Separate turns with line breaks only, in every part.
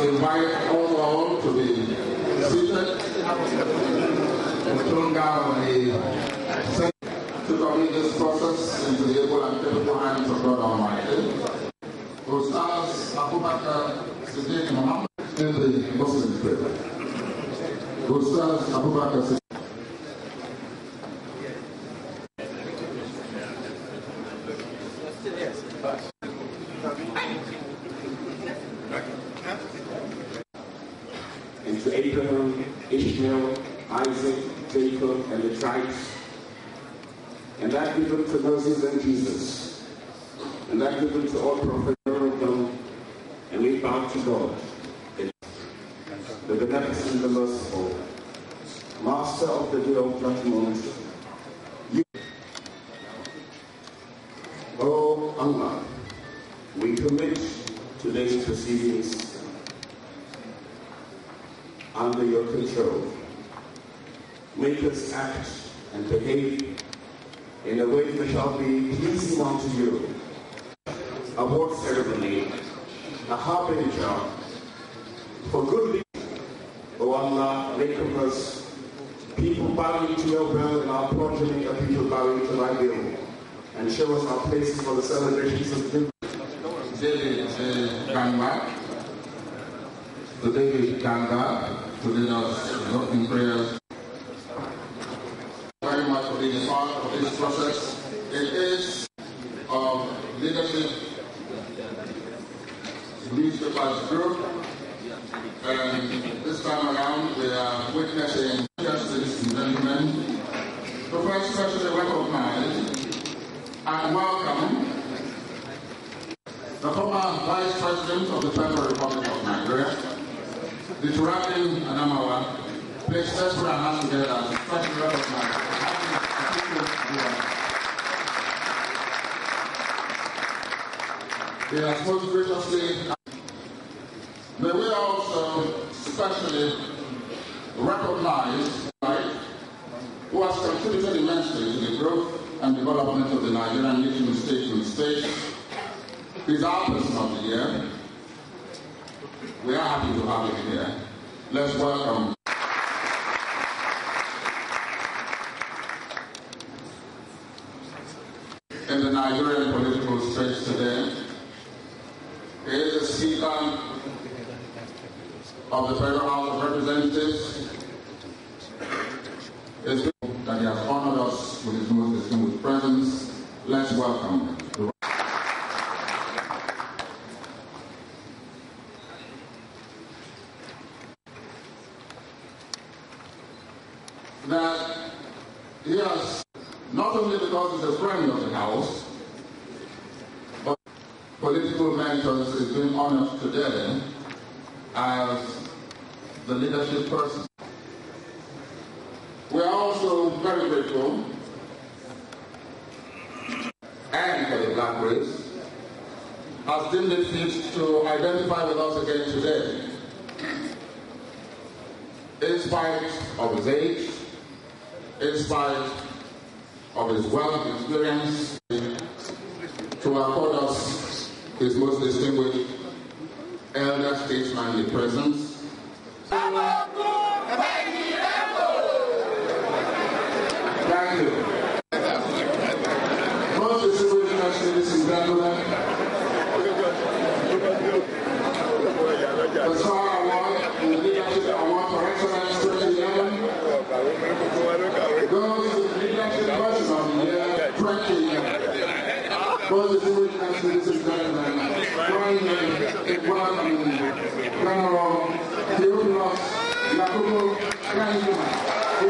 invite all to be seated and turn down to commit this process into the able and capable hands of God Almighty. Ustaz Abubakar Siddiq Muhammad in the Muslim faith. Ustaz Abubakar Siddiq.
And to Abraham, Ishmael, Isaac, Jacob, and the tribes, and that given to Moses and Jesus, and that given to all prophets of them, and we bow to God, the beneficent, the merciful, Master of the day of judgment. Oh Allah, we commit today's proceedings under your control. Make us act and behave in a way that shall be pleasing unto you. Award ceremony, a harbinger for good living. O Allah, make of us people bowing to your will and our progeny of people bowing to thy will. And show us our places for the celebrations of the
David Ganga, to David Ganga, to lead us in prayers. Very much for being a part of this process. It is of leadership newspapers group, and this time around we are witnessing justice and gentlemen to first especially recognize and welcome the former Vice President of the Federal Republic of Nigeria, the Turaki Adamawa. Please let's put our hands together and especially recognize the He has most graciously. May we also especially recognize who has contributed immensely to the growth and development of the Nigerian nation state and state. He's our person of the year. We are happy to have him here. Let's welcome. In the Nigerian political space today, he is the Speaker of the Federal House of Representatives. It's good that he has honored us with his most distinguished presence. Let's welcome him. That he has, not only because he's a friend of the House, but political mentors is being honored today as the leadership person. We are also very grateful and for the Black race has deemed it fit to identify with us again today. In spite of his age, in spite of his wealth of experience, to accord us his most distinguished elder statesmanly presence. Thank you. Most distinguished ladies and gentlemen, the Star Award, the Leadership Award for Excellence 2011, goes to the Leadership Person of the Year 2011. Most distinguished ladies and gentlemen, join me in welcoming General Theophilus Yakubu Kanjuma, who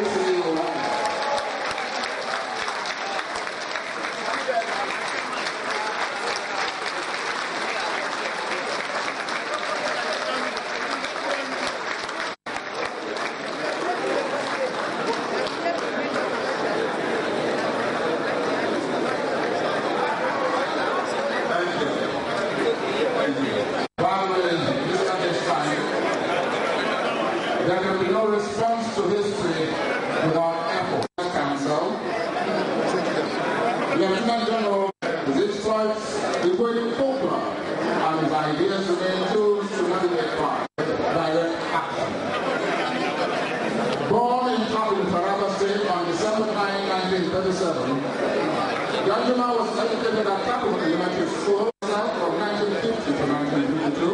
there can be no response to history without effort. Council, Lieutenant General, his exploits, the way to Cobra, and his ideas remain tools to navigate life. direct action. Born in Kabul, Taraba State on December 9, 1937, Danjuma was educated at Kabul Elementary School from 1950 to 1952.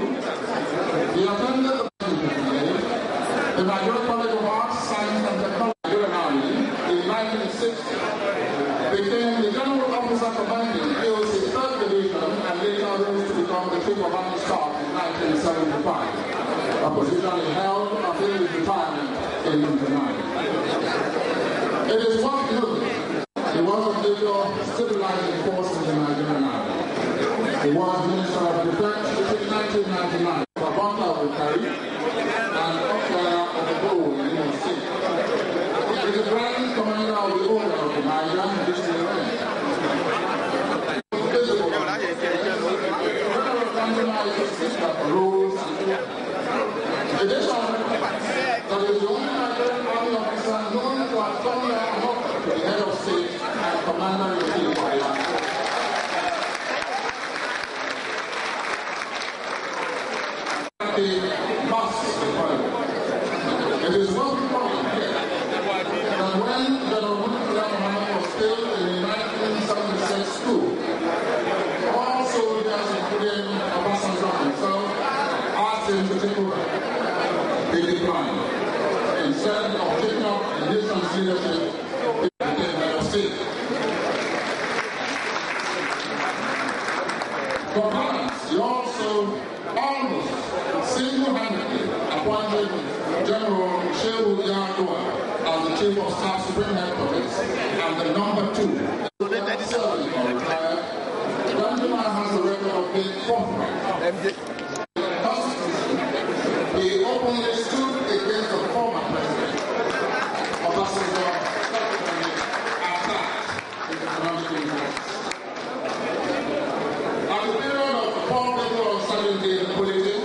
He attended the 1958, the Nigerian College of Arts, Science and Technology in 1960. Became the General Officer commanding POC 3rd Division and later rose to become the Chief of Army Staff in 1975, a position he held until his retirement in 1999. It is worth noting he was a major stabilizing force in the Nigerian Army. He was Minister of Defense between 1999 for Banta of Bukari and Okwara of the Bowl in Imo State. He is the grand commander of the Order of the Nigerian Judicial Rank. That is the only Nigerian Army officer known to have come here and offered to the head of state and commander-in-chief of the army. The must be followed. It is worth recalling here that when General Muhammad was still in the 1976 school, all soldiers, including Obasanjo himself, asked him to take over. He declined. Instead of taking up the nation's leadership, he became head of state. For balance, he also almost single-handedly appointed General Shehu Yardua as the Chief of Staff Supreme Headquarters and the number 2. Danjuma has a record of being forthright. He openly stood against the former president, Obasanjo, attacked his economic interests. At the period of political uncertainty in politics,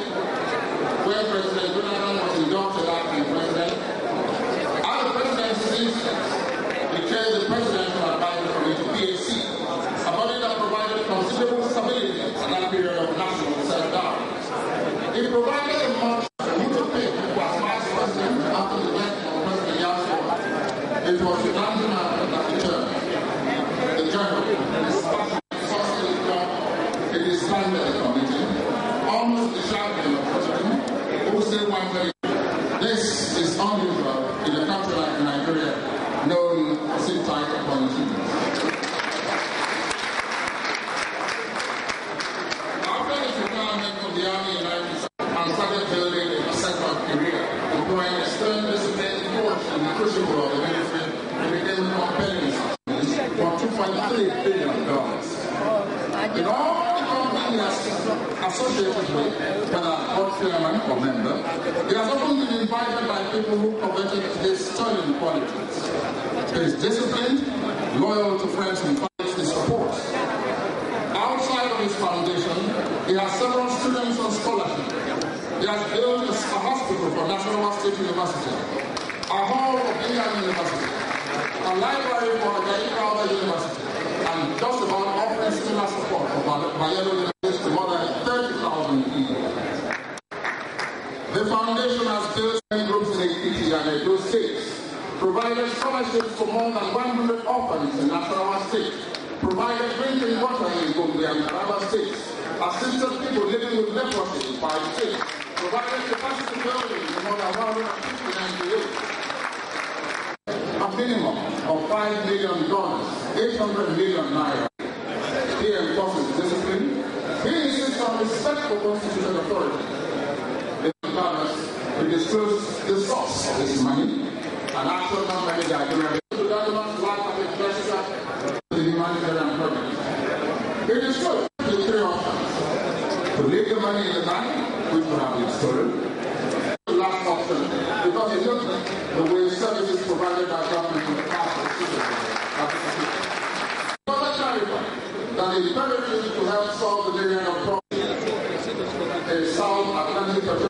when President Jonathan was inducted as the president, at the presidency, he chaired the Presidential Advisory Committee, PAC, a body that provided considerable stability at that period of national self-doubt. He provided a much it was the Danjuma that returned. The general, it disbanded the committee, almost the champion of president, who still wanted it. This is unusual in a country like Nigeria, known for its tight politics. After his retirement from the army in 1970, and started building a second career, employing a stern discipline coach in the crucible of the military, he became compelling for $2.3 billion. In all the companies associated with, whether board chairman or member, he has often been invited by people who coveted his sterling qualities. He is disciplined, loyal to friends and family, his support. Outside of his foundation, he has several students on scholarship. He has built a hospital for National State University, a hall for Indian University, a library for Gaita University, and just about offering similar support for Bayero University to more than 30,000 people. The foundation has built groups in Ekiti and Edo states, provided scholarships for more than 100 orphans in Nasarawa State, provided drinking water in Gombe and Taraba states, assisted people living with leprosy in 5 states, provided capacity building in more than 159 a minimum of $5 million, 800 million naira. He enforces discipline. He insists on respect for constitutional authority. In fairness, he discloses the source of his money and actual number of Nigerian to the government's life of investor to the humanitarian project. It is true the 3 options: to leave the money in the bank, which would have been stolen. The last option, because it looks the way services provided by government to the past citizens. Further clarify that the imperative to help solve the myriad of problems is South Atlantic Ocean.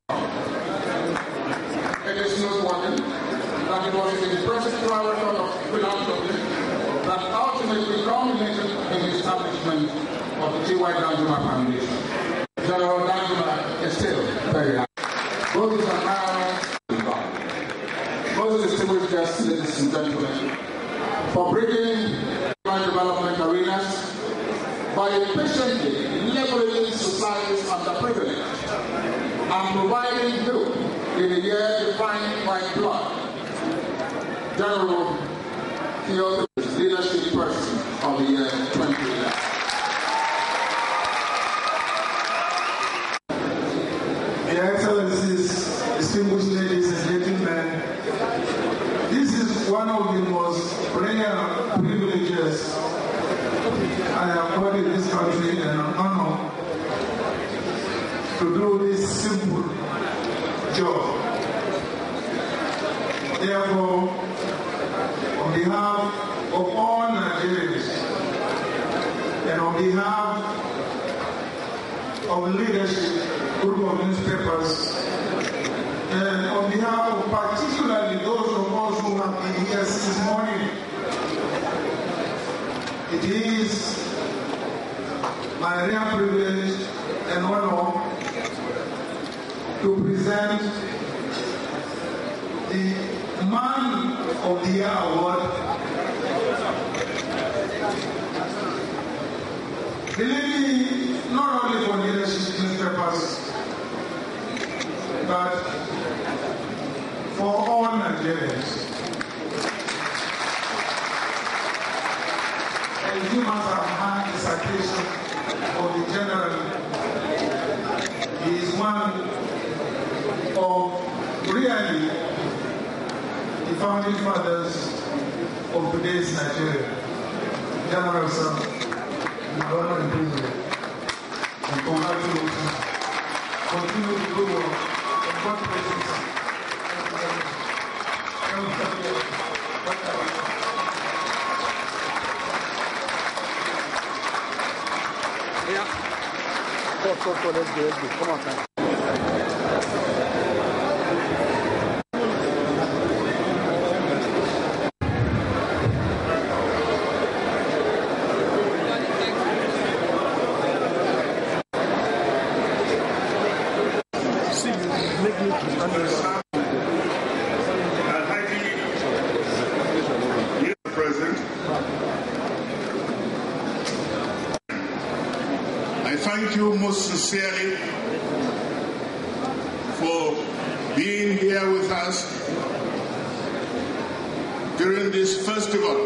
It is noteworthy that it was the impressive track record of philanthropy that ultimately culminated in the establishment of the T.Y. Danjuma Foundation. General Danjuma is still very active. ladies and gentlemen, for bringing development arenas by efficiently leveraging society's underprivileged and providing hope in a year defined by blood. General Theophilus, leadership person of the year 2011.
Your Excellencies, distinguished ladies and gentlemen, this is one of the most rare privileges I have got in this country, and I'm honored to do this simple job. Therefore, on behalf of all Nigerians and on behalf of the leadership group of newspapers, and on behalf of particularly those of us who have been here since morning, it is my rare privilege and honor to present the Man of the Year Award, really not only for leadership newspapers, but for all Nigerians. And you must have heard the citation of the general. He is one of really the founding fathers of today's Nigeria. General sir, the honor and privilege. And congratulations. Continue to do well. And God bless you, sir.
Yeah. Let's go. Come on, man.
Thank you most sincerely for being here with us during this festival.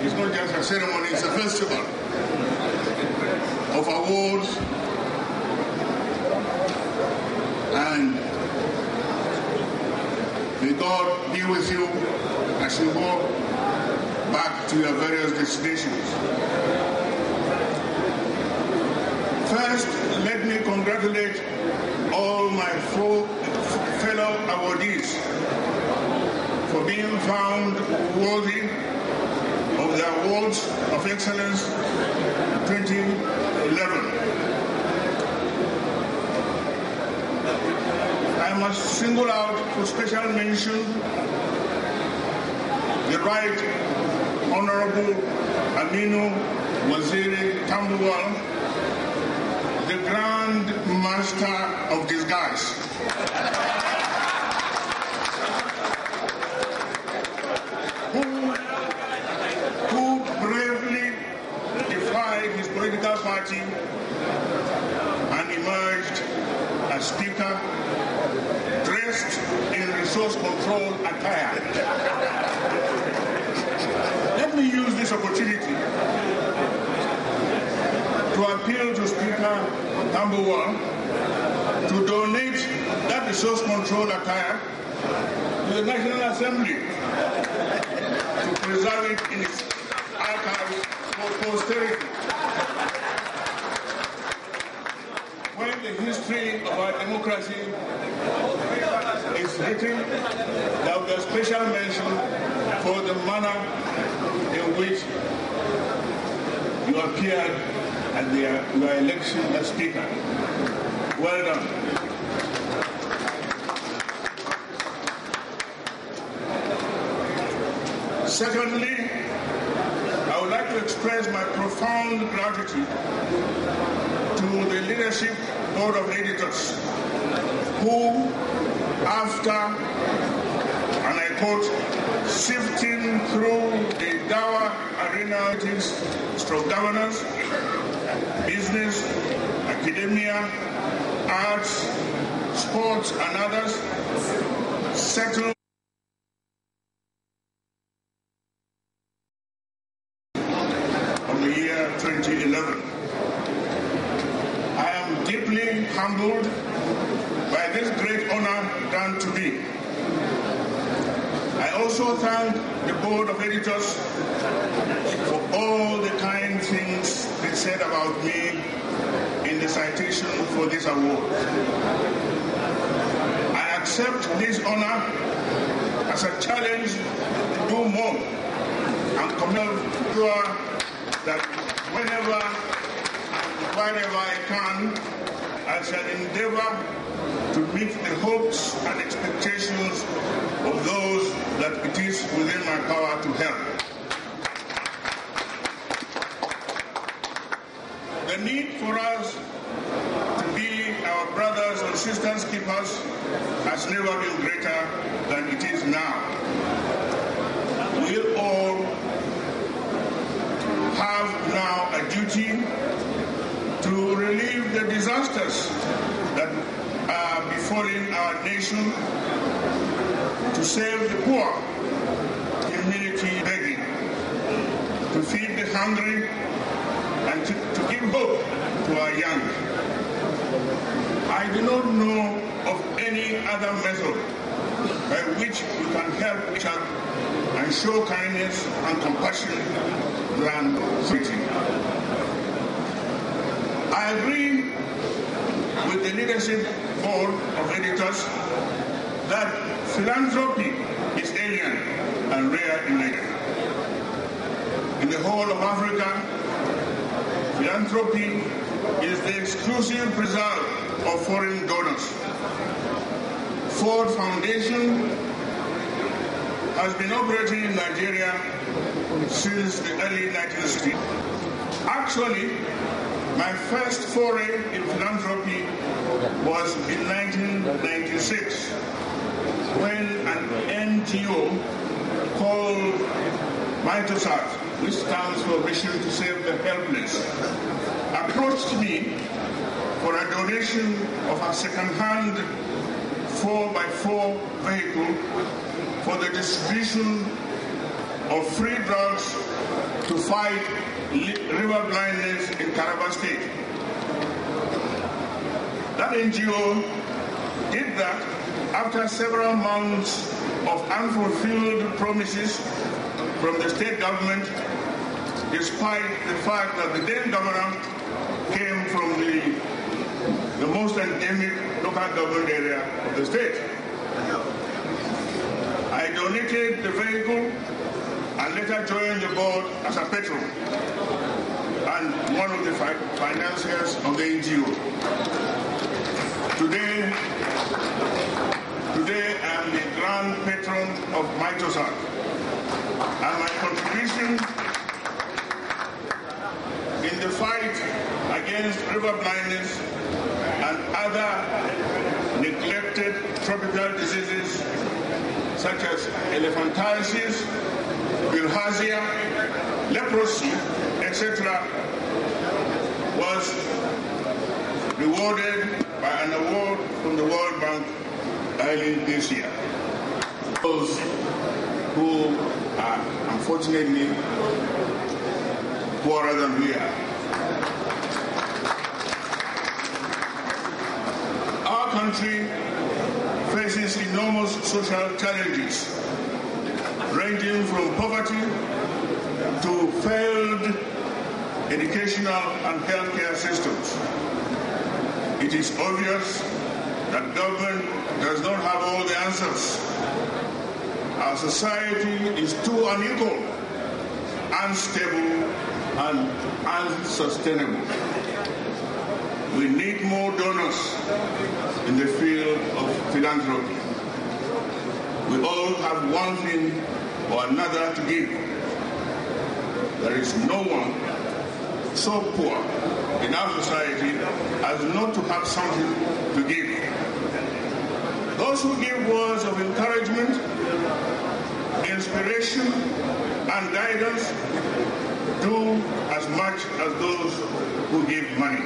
It's not just a ceremony, it's a festival of awards, and may God be with you as you walk back to your various destinations. First, let me congratulate all my fellow awardees for being found worthy of the Awards of Excellence 2011. I must single out for special mention the Right Honorable Aminu Waziri Tambuwal, the Grand Master of Disguise, who bravely defied his political party and emerged as Speaker, dressed in resource control attire. Let me use this opportunity to appeal to Speaker Tambuwal to donate that resource control attire to the National Assembly to preserve it in its archives for posterity. When the history of our democracy is written, there will be a special mention for the manner in which you appeared at your election as Speaker. Well done. Secondly, I would like to express my profound gratitude to the leadership board of editors who, after an quote, sifting through the dour arena stroke governance, business, academia, arts, sports, and others, settled on the year 2011. I am deeply humbled by this great honor done to me. I also thank the Board of Editors for all the kind things they said about me in the citation for this award. I accept this honor as a challenge to do more and commit sure that whenever and wherever I can, I shall endeavor to meet the hopes and expectations of those that it is within my power to help. The need for us to be our brothers and sisters keepers has never been greater than it is now. We all have now a duty to relieve the disasters that are befalling our nation, to save the poor, community begging, to feed the hungry, and to give hope to our young. I do not know of any other method by which we can help each other and show kindness and compassion than treating. I agree with the leadership board of editors that philanthropy is alien and rare in nature. In the whole of Africa, philanthropy is the exclusive result of foreign donors. Ford Foundation has been operating in Nigeria since the early 1960s. Actually, my first foray in philanthropy was in 1996 when an NGO called MITOSAT, which stands for Mission to Save the Helpless, approached me for a donation of a second-hand 4x4 vehicle for the distribution of free drugs to fight river blindness in Calabar State. That NGO did that after several months of unfulfilled promises from the state government, despite the fact that the then governor came from the most endemic local government area of the state. I donated the vehicle and later joined the board as a patron and one of the financiers of the NGO. Today I am the grand patron of MITOSAT, and my contribution in the fight against river blindness and other neglected tropical diseases such as elephantiasis, bilharzia, leprosy, etc., was rewarded by an award from the World Bank early this year. Those who are unfortunately poorer than we are. Our country faces enormous social challenges, ranging from poverty to failed educational and healthcare systems. It is obvious that government does not have all the answers. Our society is too unequal, unstable, and unsustainable. We need more donors in the field of philanthropy. We all have one thing or another to give. There is no one so poor in our society as not to have something to give. Those who give words of encouragement, inspiration and guidance do as much as those who give money.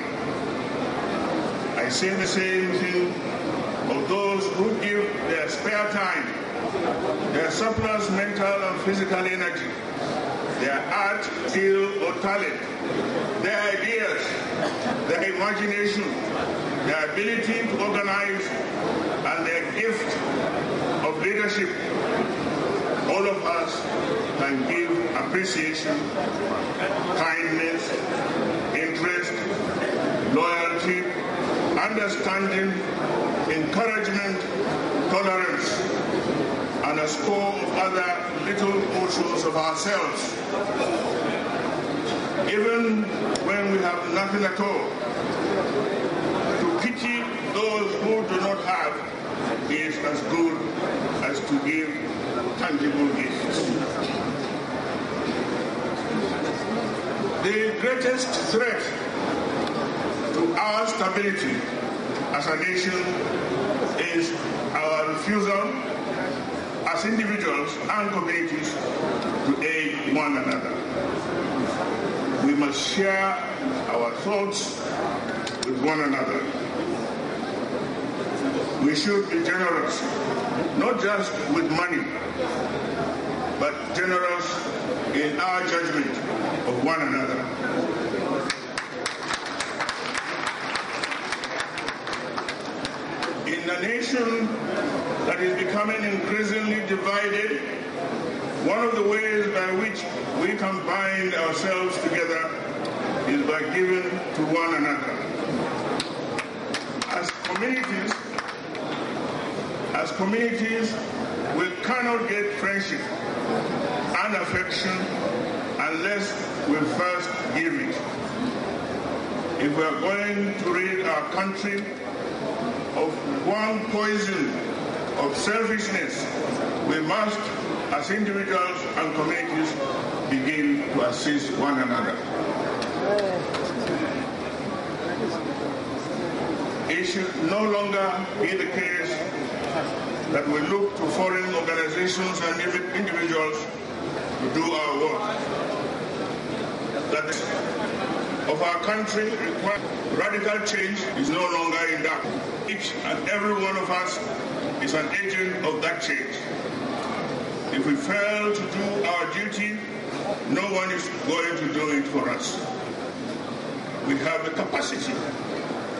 I say the same thing of those who give their spare time, their surplus mental and physical energy, their art, skill, or talent, their ideas, their imagination, their ability to organize, and their gift of leadership. All of us can give appreciation, kindness, interest, loyalty, understanding, encouragement, tolerance, and a score of other little portions of ourselves. Even when we have nothing at all, to pity those who do not have is as good as to give tangible gifts. The greatest threat to our stability as a nation is our refusal as individuals and communities to aid one another. We must share our thoughts with one another. We should be generous, not just with money, but generous in our judgment of one another. In a nation that is becoming increasingly divided, one of the ways by which we can bind ourselves together is by giving to one another. As communities, we cannot get friendship and affection unless we first give it. If we are going to rid our country of one poison of selfishness, we must, as individuals and communities, begin to assist one another. It should no longer be the case that we look to foreign organizations and individuals to do our work. That of our country requires radical change is no longer in doubt. Each and every one of us is an agent of that change. If we fail to do our duty, no one is going to do it for us. We have the capacity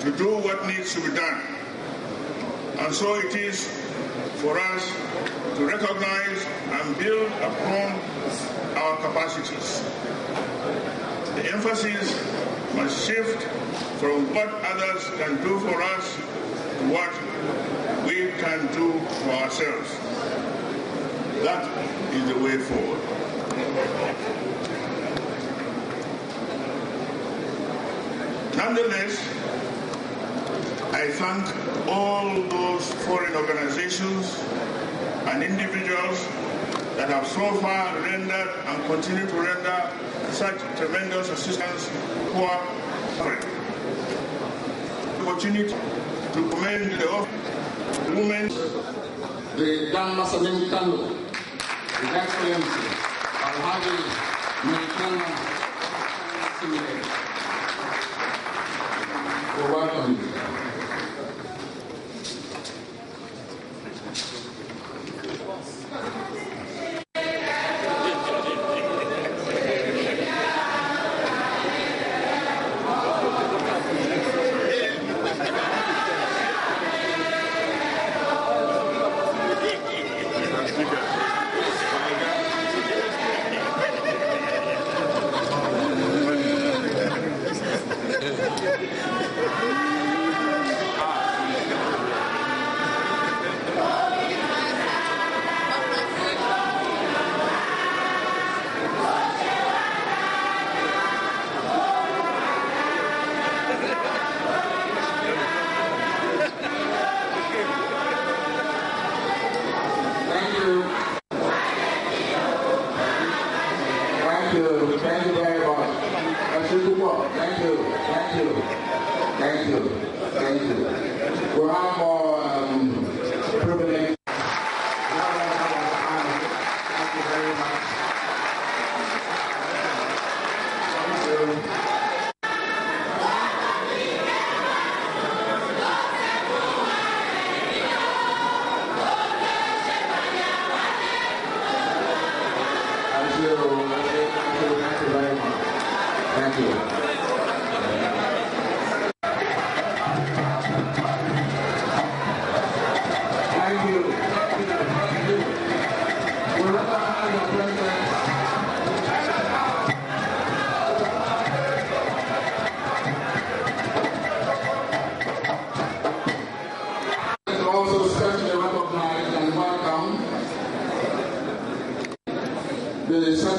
to do what needs to be done. And so it is for us to recognize and build upon our capacities. The emphasis must shift from what others can do for us to what we can do for ourselves. That is the way forward. Nonetheless, I thank all those foreign organizations and individuals that have so far rendered and continue to render such tremendous assistance to poor Africa. Opportunity to commend the women.
The Damasanim Kando, His Excellency, Alhaji Maitana Simile. We welcome you.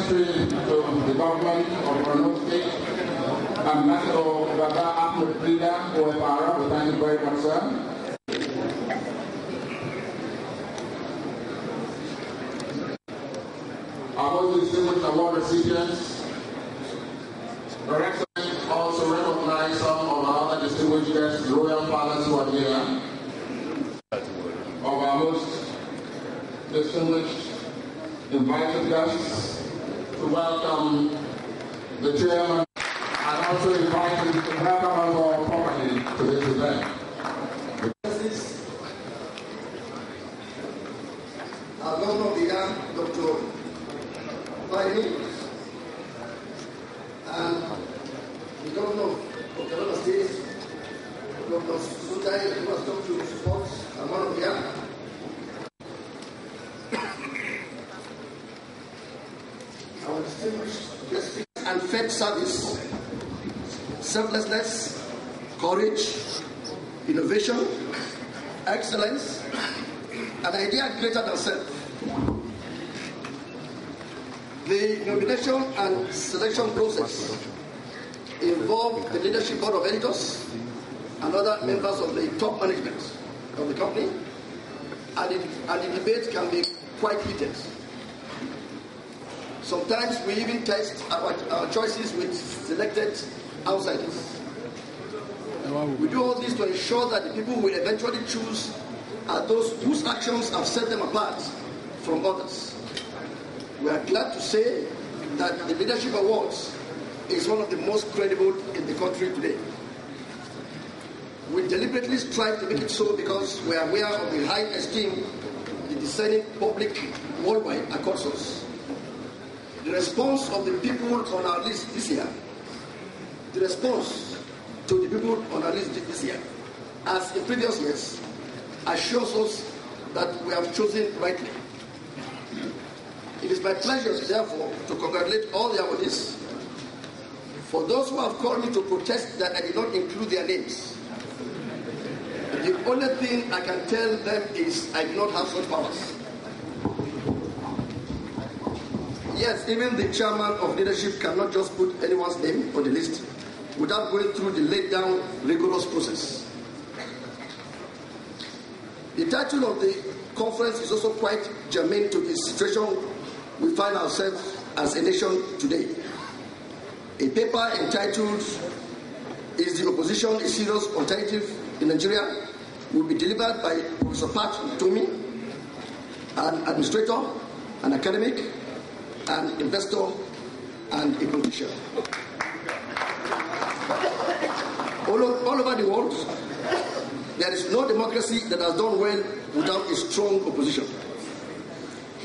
Secretary to the government of Borno State, Ambassador Baba Ahmed Frida Oepara, we thank you very much, sir. Our most distinguished award recipients, Your Excellency also recognize some of our other distinguished guests, royal fathers who are here, of our most distinguished invited guests, to welcome the chairman and also invite him to welcome us all properly to this event.
Our Governor of the Year, Dr. Fayemi, and the Governor of Kerala State, Dr. Sundai, who has come to support our Man of the Year. Our distinguished guest speakers and faith service, selflessness, courage, innovation, excellence, an idea greater than self. The nomination and selection process involved the leadership board of editors and other members of the top management of the company, and the debate can be quite heated. Sometimes we even test our choices with selected outsiders. We do all this to ensure that the people we eventually choose are those whose actions have set them apart from others. We are glad to say that the Leadership Awards is one of the most credible in the country today. We deliberately strive to make it so because we are aware of the high esteem the discerning public worldwide accords us. The response of the people on our list this year, as in previous years, assures us that we have chosen rightly. It is my pleasure, therefore, to congratulate all the awardees. For those who have called me to protest that I did not include their names, the only thing I can tell them is I do not have such powers. Yes, even the chairman of leadership cannot just put anyone's name on the list without going through the laid-down, rigorous process. The title of the conference is also quite germane to the situation we find ourselves as a nation today. A paper entitled, "Is the Opposition a Serious Alternative in Nigeria?" will be delivered by Professor Pat Tomi, an administrator, an academic, an investor, and a politician. All over the world, there is no democracy that has done well without a strong opposition.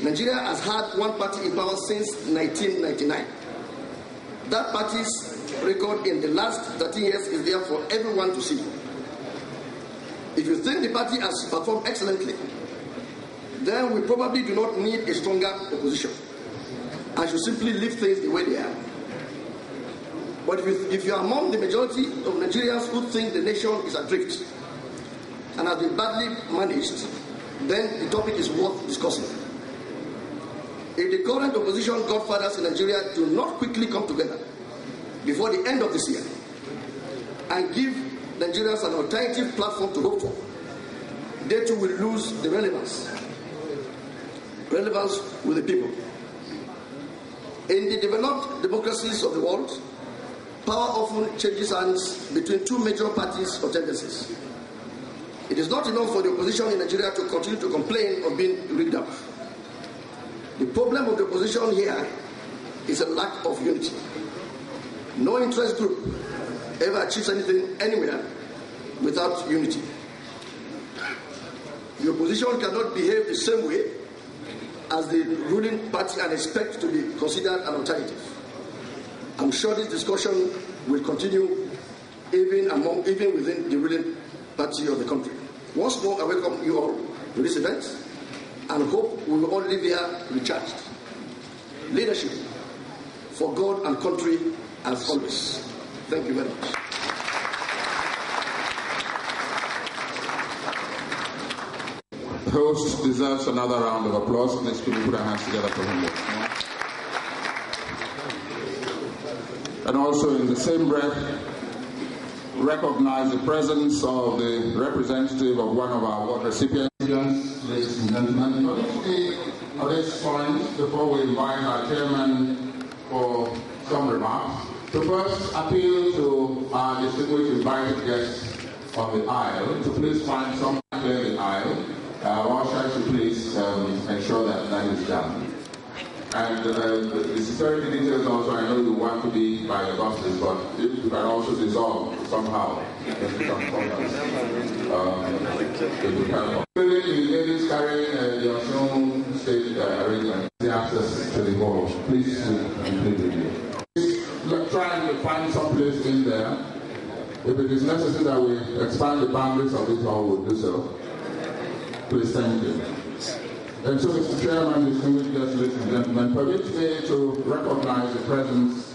Nigeria has had one party in power since 1999. That party's record in the last 13 years is there for everyone to see. If you think the party has performed excellently, then we probably do not need a stronger opposition and should simply leave things the way they are. But if you are among the majority of Nigerians who think the nation is adrift and has been badly managed, then the topic is worth discussing. If the current opposition godfathers in Nigeria do not quickly come together before the end of this year and give Nigerians an alternative platform to hope for, they too will lose the relevance with the people. In the developed democracies of the world, power often changes hands between two major parties or tendencies. It is not enough for the opposition in Nigeria to continue to complain of being rigged up. The problem of the opposition here is a lack of unity. No interest group ever achieves anything anywhere without unity. The opposition cannot behave the same way as the ruling party and expect to be considered an alternative. I'm sure this discussion will continue even within the ruling party of the country. Once more, I welcome you all to this event and hope we will all live here recharged. Leadership for God and country as always. Thank you very much.
The host deserves another round of applause. Let's put our hands together for him. and also in the same breath recognize the presence of the representative of one of our award recipients. Ladies and gentlemen, at this point, before we invite our chairman for some remarks, to first appeal to our distinguished invited guests on the aisle to please find some clear the aisle. Usher to please ensure that that is done. And the security details also, I know you want to be by the buses, but you can also dissolve somehow. The ladies carrying the Osun State arrangement, the access to the hall. Please complete with you. Try to find some place in there. If it is necessary that we expand the boundaries of this hall, we'll do so. Please, thank you. And so, Mr. Chairman, distinguished guests, ladies and gentlemen, permit me to recognize the presence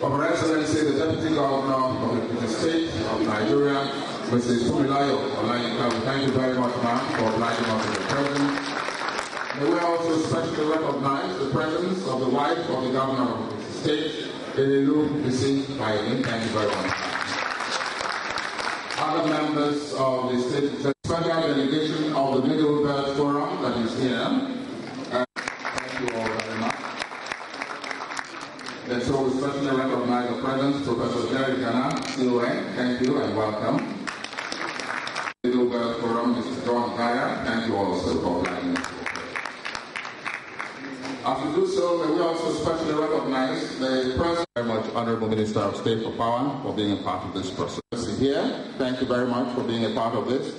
of Her Excellency, the Deputy Governor of the State of Nigeria, Mrs. Fumilayo Olayinka. Thank you very much, ma'am, for obliging us with the presence. May we also especially recognize the presence of the wife of the Governor of the State, Fayemi. Thank you very much. Other members of the State Special Delegation of the Middle Belt Forum that is here. Thank you all very much. And so we especially recognize the presence of Professor Jerry Ghana, CON. Thank you and welcome. Middle Belt Forum, Mr. John Kaya. Thank you also for joining us. As we do so, may we also especially recognize the President, very much Honorable Minister of State for Power, for being a part of this process. Here, thank you very much for being a part of this.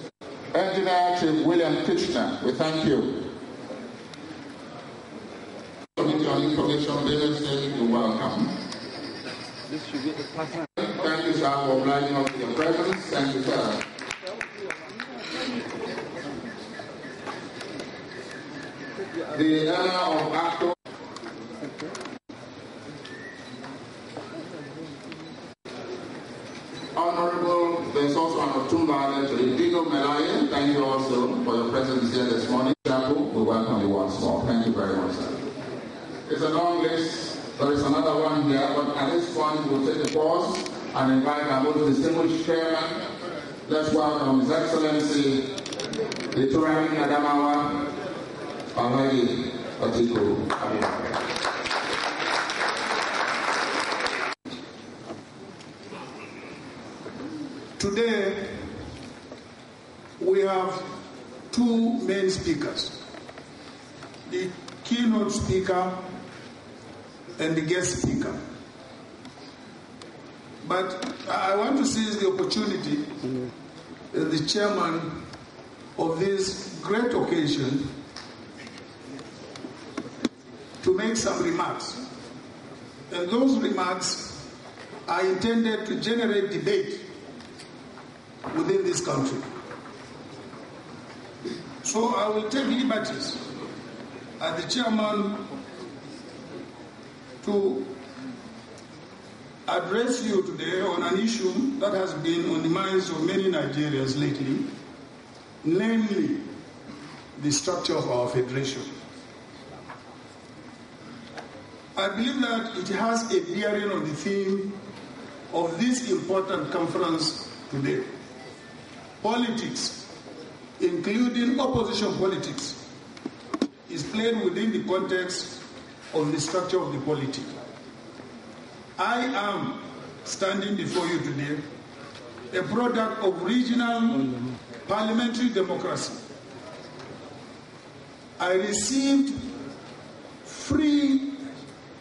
Engineer Chief William Kitchener, we thank you. Committee on Information Business, you're welcome. Thank you, sir, for obliging us with your presence. Thank you, sir. The owner of Acto. Honorable, there's also an Otumba to Dino Melaye. Thank you also for your presence here this morning. We welcome you once more. Thank you very much, sir. It's a long list. There is another one here, but at this point we'll take a pause and invite our most distinguished chairman. Let's welcome His Excellency, the Turani Adamawa Alhaji Atiku.
Today, we have two main speakers, the keynote speaker and the guest speaker. But I want to seize the opportunity as the chairman of this great occasion to make some remarks. And those remarks are intended to generate debate within this country. So I will take liberties as the chairman to address you today on an issue that has been on the minds of many Nigerians lately, namely the structure of our federation. I believe that it has a bearing on the theme of this important conference today. Politics, including opposition politics, is played within the context of the structure of the polity. I am standing before you today a product of regional parliamentary democracy. I received free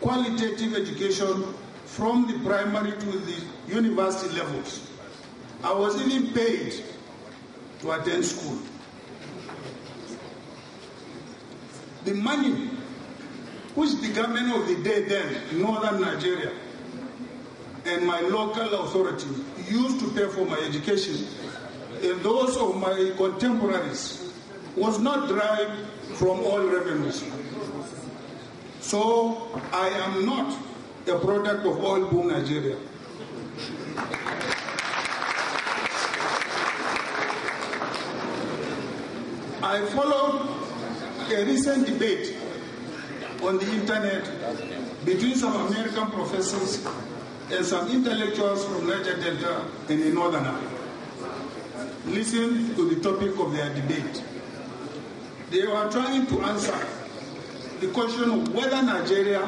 qualitative education from the primary to the university levels. I was even paid to attend school. The money, which the government of the day then in northern Nigeria and my local authority used to pay for my education, and those of my contemporaries, was not derived from oil revenues. So I am not a product of oil boom Nigeria. I followed a recent debate on the internet between some American professors and some intellectuals from Niger Delta and the Northerner. Listen to the topic of their debate. They were trying to answer the question of whether Nigeria,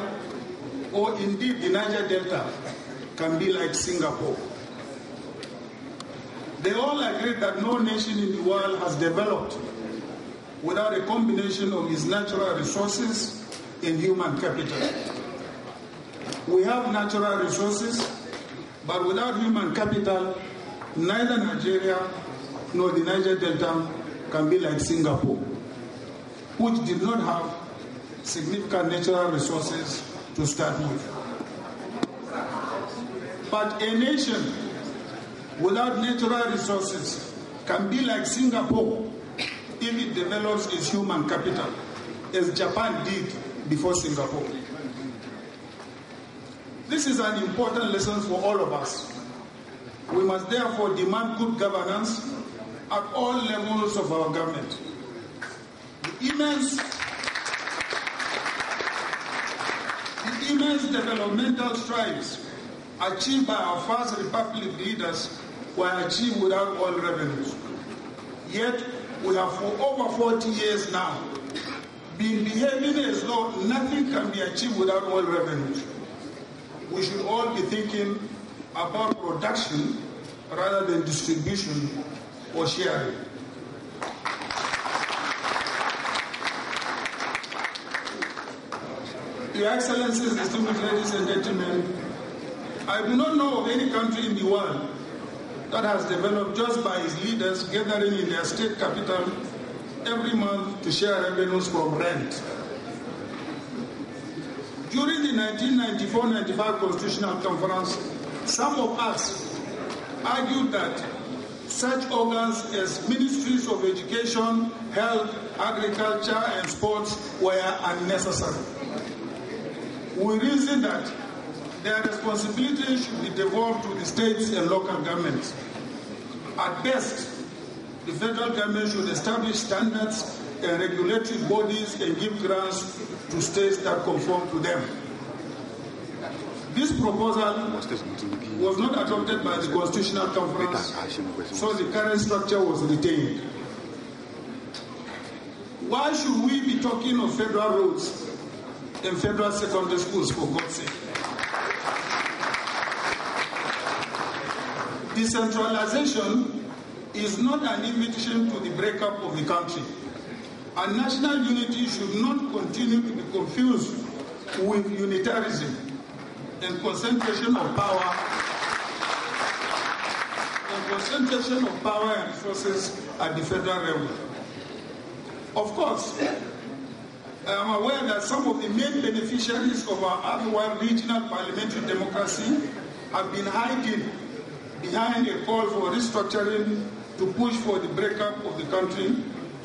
or indeed the Niger Delta, can be like Singapore. They all agreed that no nation in the world has developed without a combination of its natural resources and human capital. We have natural resources, but without human capital, neither Nigeria nor the Niger Delta can be like Singapore, which did not have significant natural resources to start with. But a nation without natural resources can be like Singapore if it develops its human capital, as Japan did before Singapore. This is an important lesson for all of us. We must therefore demand good governance at all levels of our government. The immense developmental strides achieved by our first republic leaders were achieved without oil revenues. Yet, we have for over 40 years now been behaving as though nothing can be achieved without oil revenues. We should all be thinking about production rather than distribution or sharing. Your Excellencies, distinguished ladies and gentlemen, I do not know of any country in the world that has developed just by its leaders gathering in their state capital every month to share revenues from rent. During the 1994-95 Constitutional Conference, some of us argued that such organs as ministries of education, health, agriculture, and sports were unnecessary. We reasoned that their responsibility should be devolved to the states and local governments. At best, the federal government should establish standards and regulatory bodies and give grants to states that conform to them. This proposal was not adopted by the Constitutional Conference, so the current structure was retained. Why should we be talking of federal roads and federal secondary schools, for God's sake? Decentralization is not an invitation to the breakup of the country, and national unity should not continue to be confused with unitarism and concentration of power and resources at the federal level. Of course, I am aware that some of the main beneficiaries of our otherwise regional parliamentary democracy have been hiding behind a call for restructuring to push for the breakup of the country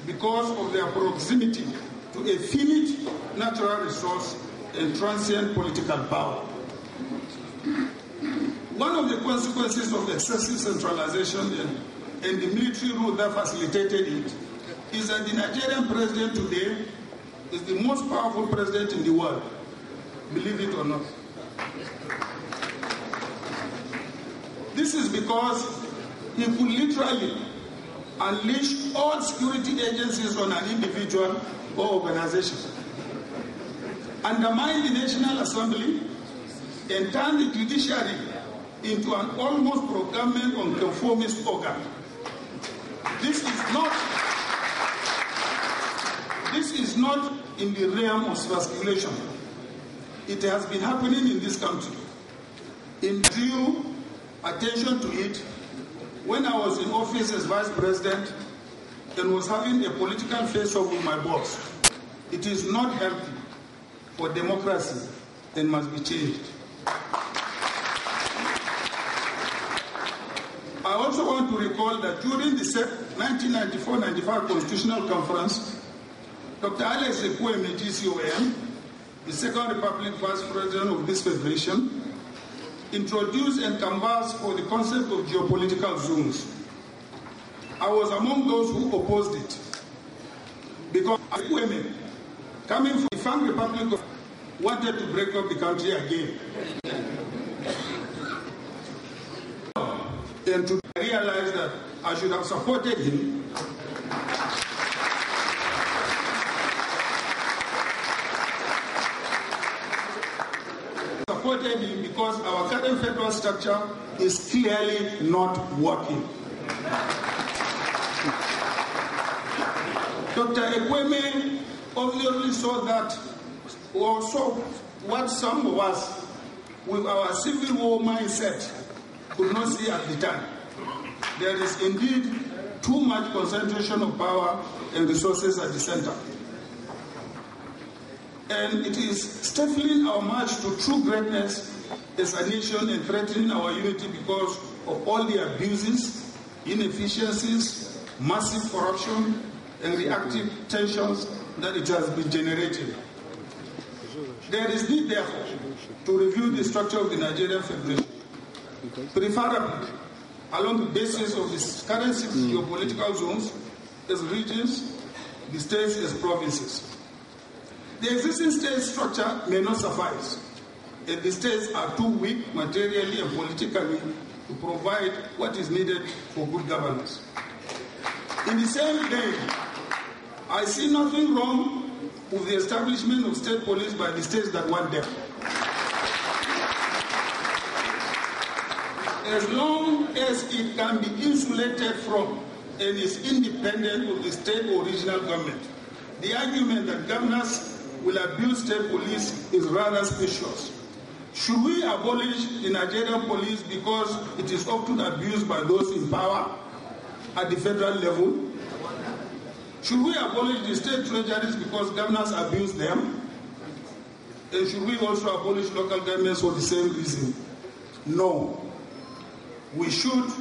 because of their proximity to a finite natural resource and transient political power. One of the consequences of excessive centralization and the military rule that facilitated it is that the Nigerian president today is the most powerful president in the world, believe it or not. This is because he could literally unleash all security agencies on an individual or organization, undermine the National Assembly, and turn the judiciary into an almost pro-government and conformist organ. This is not in the realm of speculation. It has been happening in this country. In due attention to it, when I was in office as vice president and was having a political face-off with my boss, it is not healthy for democracy and must be changed. I also want to recall that during the 1994-95 Constitutional Conference, Dr. Alex Fayemi, GCOM, the Second Republic Vice President of this federation, introduced and canvassed for the concept of geopolitical zones. I was among those who opposed it because women coming from the Fang Republic of wanted to break up the country again. And to realize that I should have supported him. Supported him because our current federal structure is clearly not working. Dr. Fayemi obviously saw that, or saw what some of us with our civil war mindset could not see at the time. There is indeed too much concentration of power and resources at the center. And it is stifling our march to true greatness as a nation and threatening our unity because of all the abuses, inefficiencies, massive corruption, and reactive tensions that it has been generating. There is need, therefore, to review the structure of the Nigerian Federation, preferably along the basis of the current 6 geopolitical zones as regions, the states as provinces. The existing state structure may not suffice, and the states are too weak materially and politically to provide what is needed for good governance. In the same vein, I see nothing wrong with the establishment of state police by the states that want them. As long as it can be insulated from and is independent of the state or regional government, the argument that governors will abuse state police is rather specious. Should we abolish the Nigerian police because it is often abused by those in power at the federal level? Should we abolish the state treasuries because governors abuse them? And should we also abolish local governments for the same reason? No. We should,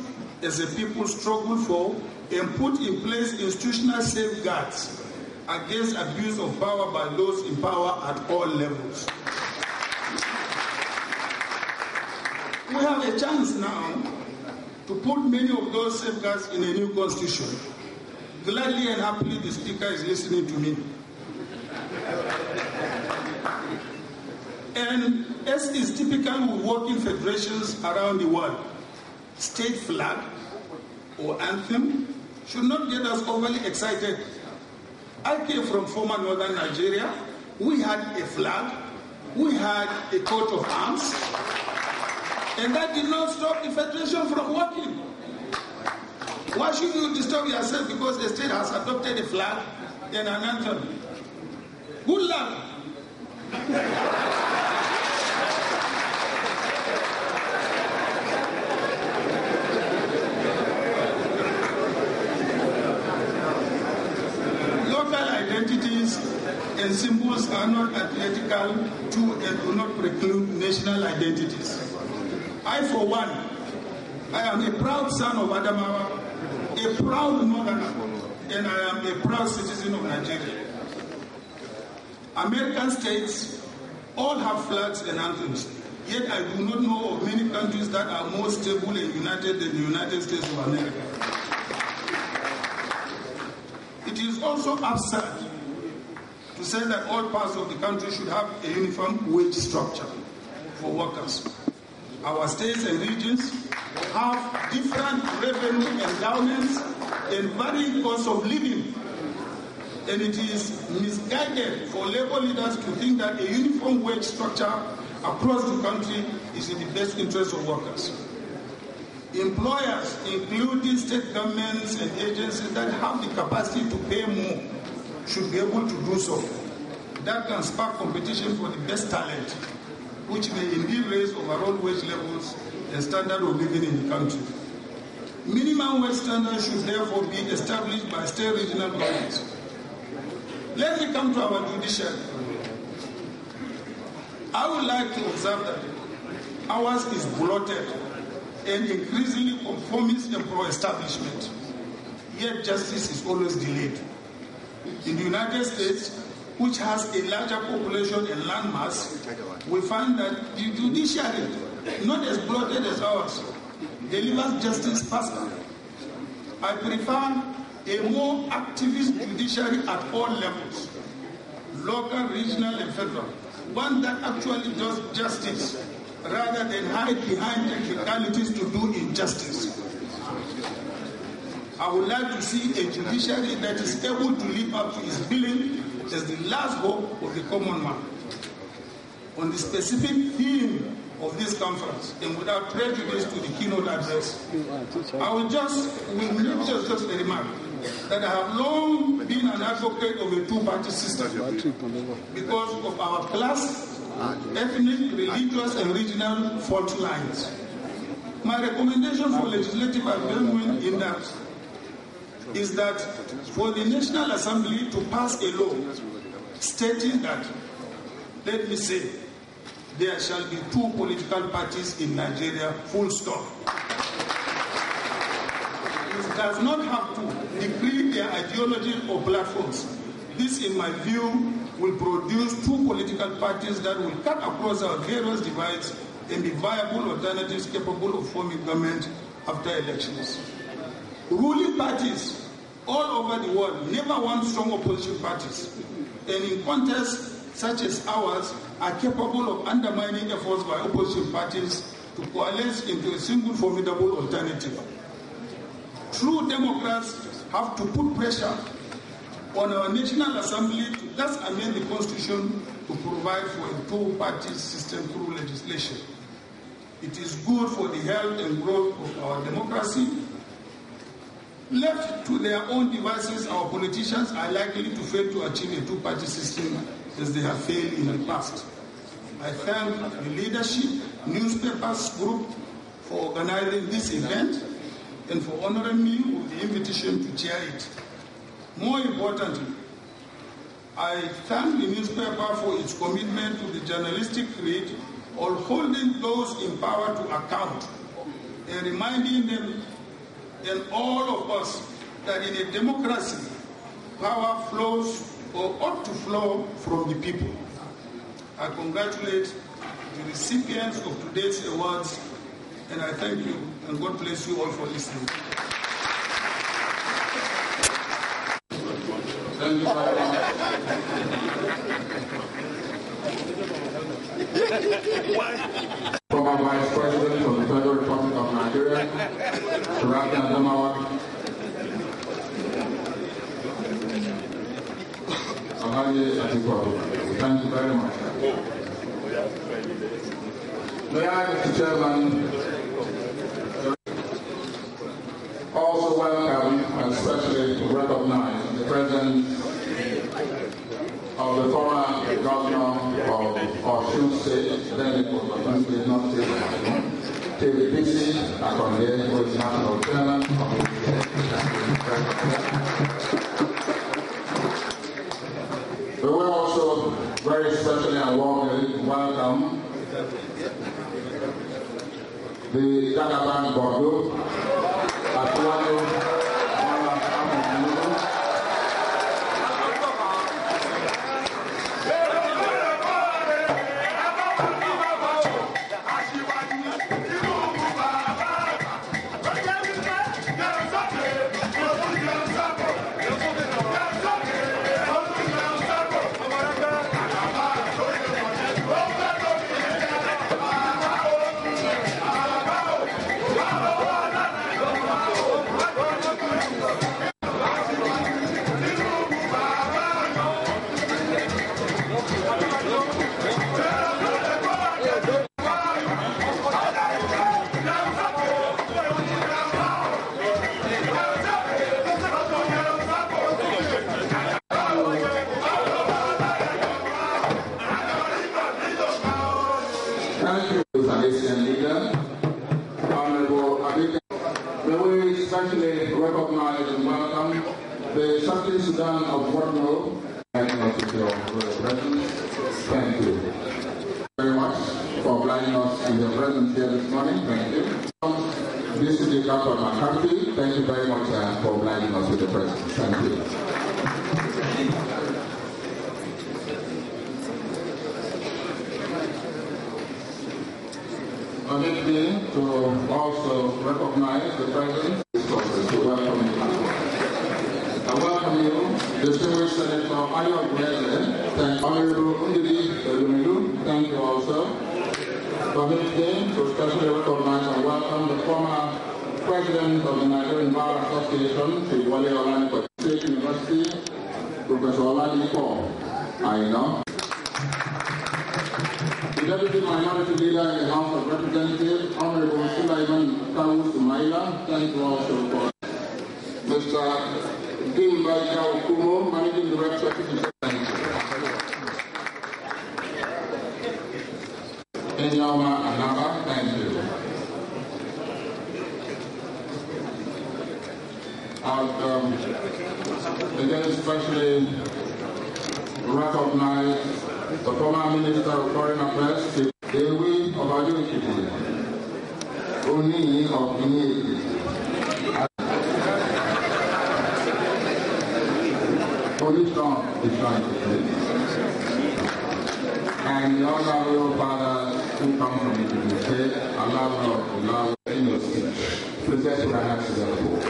as a people, struggle for and put in place institutional safeguards against abuse of power by those in power at all levels. We have a chance now to put many of those safeguards in a new constitution. Gladly and happily, the Speaker is listening to me. And as is typical with working federations around the world, state flag or anthem should not get us overly excited. I came from former northern Nigeria. We had a flag, we had a coat of arms, and that did not stop the federation from working. Why should you disturb yourself because the state has adopted a flag and an anthem? Good luck. Identities and symbols are not antithetical to and do not preclude national identities. I, for one, I am a proud son of Adamawa, a proud northerner, and I am a proud citizen of Nigeria. American states all have flags and anthems, yet I do not know of many countries that are more stable and united than the United States of America. It is also absurd to say that all parts of the country should have a uniform wage structure for workers. Our states and regions have different revenue endowments and varying costs of living. And it is misguided for labor leaders to think that a uniform wage structure across the country is in the best interest of workers. Employers, including state governments and agencies that have the capacity to pay more, should be able to do so. That can spark competition for the best talent, which may indeed raise overall wage levels and standard of living in the country. Minimum wage standards should therefore be established by state regional governments. Let me come to our judiciary. I would like to observe that ours is bloated and increasingly conformist and pro-establishment, yet justice is always delayed. In the United States, which has a larger population and landmass, we find that the judiciary, not as bloated as ours, delivers justice faster. I prefer a more activist judiciary at all levels, local, regional, and federal, one that actually does justice rather than hide behind technicalities to do injustice. I would like to see a judiciary that is able to live up to its billing as the last hope of the common man. On the specific theme of this conference, and without prejudice to the keynote address, I will just a remark that I have long been an advocate of a two-party system because of our class, ethnic, religious, and regional fault lines. My recommendation for legislative amendment in that is that for the National Assembly to pass a law stating that, let me say, there shall be two political parties in Nigeria, full stop. It does not have to decree their ideology or platforms. This, in my view, will produce two political parties that will cut across our various divides and be viable alternatives capable of forming government after elections. Ruling parties all over the world never want strong opposition parties, and in contests such as ours are capable of undermining efforts by opposition parties to coalesce into a single formidable alternative. True Democrats have to put pressure on our National Assembly to thus amend the Constitution to provide for a two-party system through legislation. It is good for the health and growth of our democracy. Left to their own devices, our politicians are likely to fail to achieve a two-party system as they have failed in the past. I thank the leadership, newspapers group for organizing this event and for honoring me with the invitation to chair it. More importantly, I thank the newspaper for its commitment to the journalistic creed, or holding those in power to account and reminding them and all of us that in a democracy, power flows or ought to flow from the people. I congratulate the recipients of today's awards, and I thank you, and God bless you all for listening.
Thank you very much. Former Vice President of the Federal Republic of Nigeria, Suraki Adamawa. Thank you very much. May I, Mr. Chairman, also welcome and especially recognize the presence of the former governor of Osun State, then it was Osun State, not State, TVPC, Akonde, who is national chairman of We will also very especially and warmly welcome the Jagaban Bordeaux, Atuano, recognize and welcome the Southern Sudan of Borno. Thank you very much for obliging us in your presence here this morning. Thank you. This is the capital of my country. Thank you very much for obliging us with the presence. Thank you. Permit me to also recognize the presence to welcome you. I welcome you, distinguished Senator Ayo Gweze, and Honorable Undidi Elumilu, opportunity to specially recognize and welcome the former President of the Nigerian Bar Association, Wale Olanipo State University, Professor Olanipo Aina. The Deputy Minority Leader in the House of Representatives, Honorable Sulaiman Kawu Sumaila, thank you all for report. Mr. Dimba Jao Kumo, Managing Director, thank you. Enyama Anaba, thank you. I'd again especially recognize the former Minister of Foreign Affairs, Fayemi of Ekiti, Oni of Ekiti. Police don't define it. And the other real fathers who come from Ekiti say, Allah in your speech. Present what I have to the board.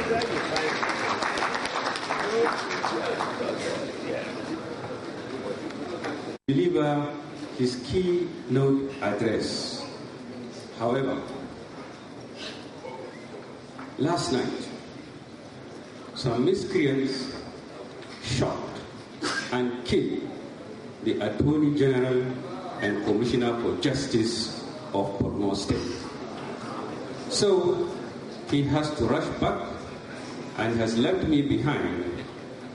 Deliver his keynote address. However, last night, some miscreants shot and killed the Attorney General and Commissioner for Justice of Borno State. So he has to rush back and has left me behind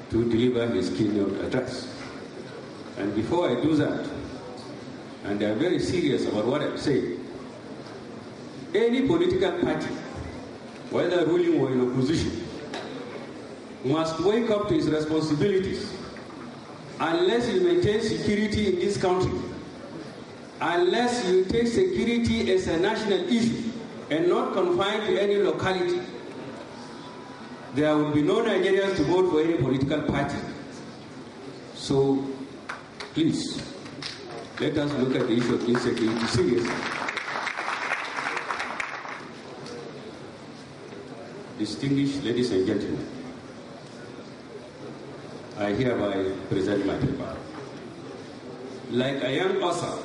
to deliver his keynote address. And before I do that, and I'm very serious about what I'm saying, any political party, whether ruling or in opposition, must wake up to its responsibilities. Unless you maintain security in this country, unless you take security as a national issue and not confined to any locality, there will be no Nigerians to vote for any political party. So, please, let us look at the issue of insecurity seriously. Distinguished ladies and gentlemen, I hereby present my paper. Like a young author,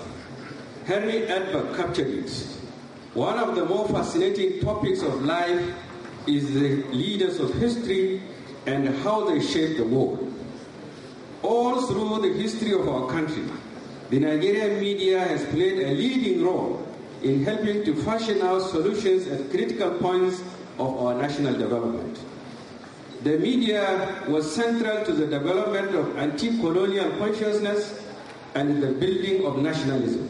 Henry Edberg captured it. One of the more fascinating topics of life is the leaders of history and how they shaped the world. All through the history of our country, the Nigerian media has played a leading role in helping to fashion out solutions at critical points of our national development. The media was central to the development of anti-colonial consciousness and the building of nationalism.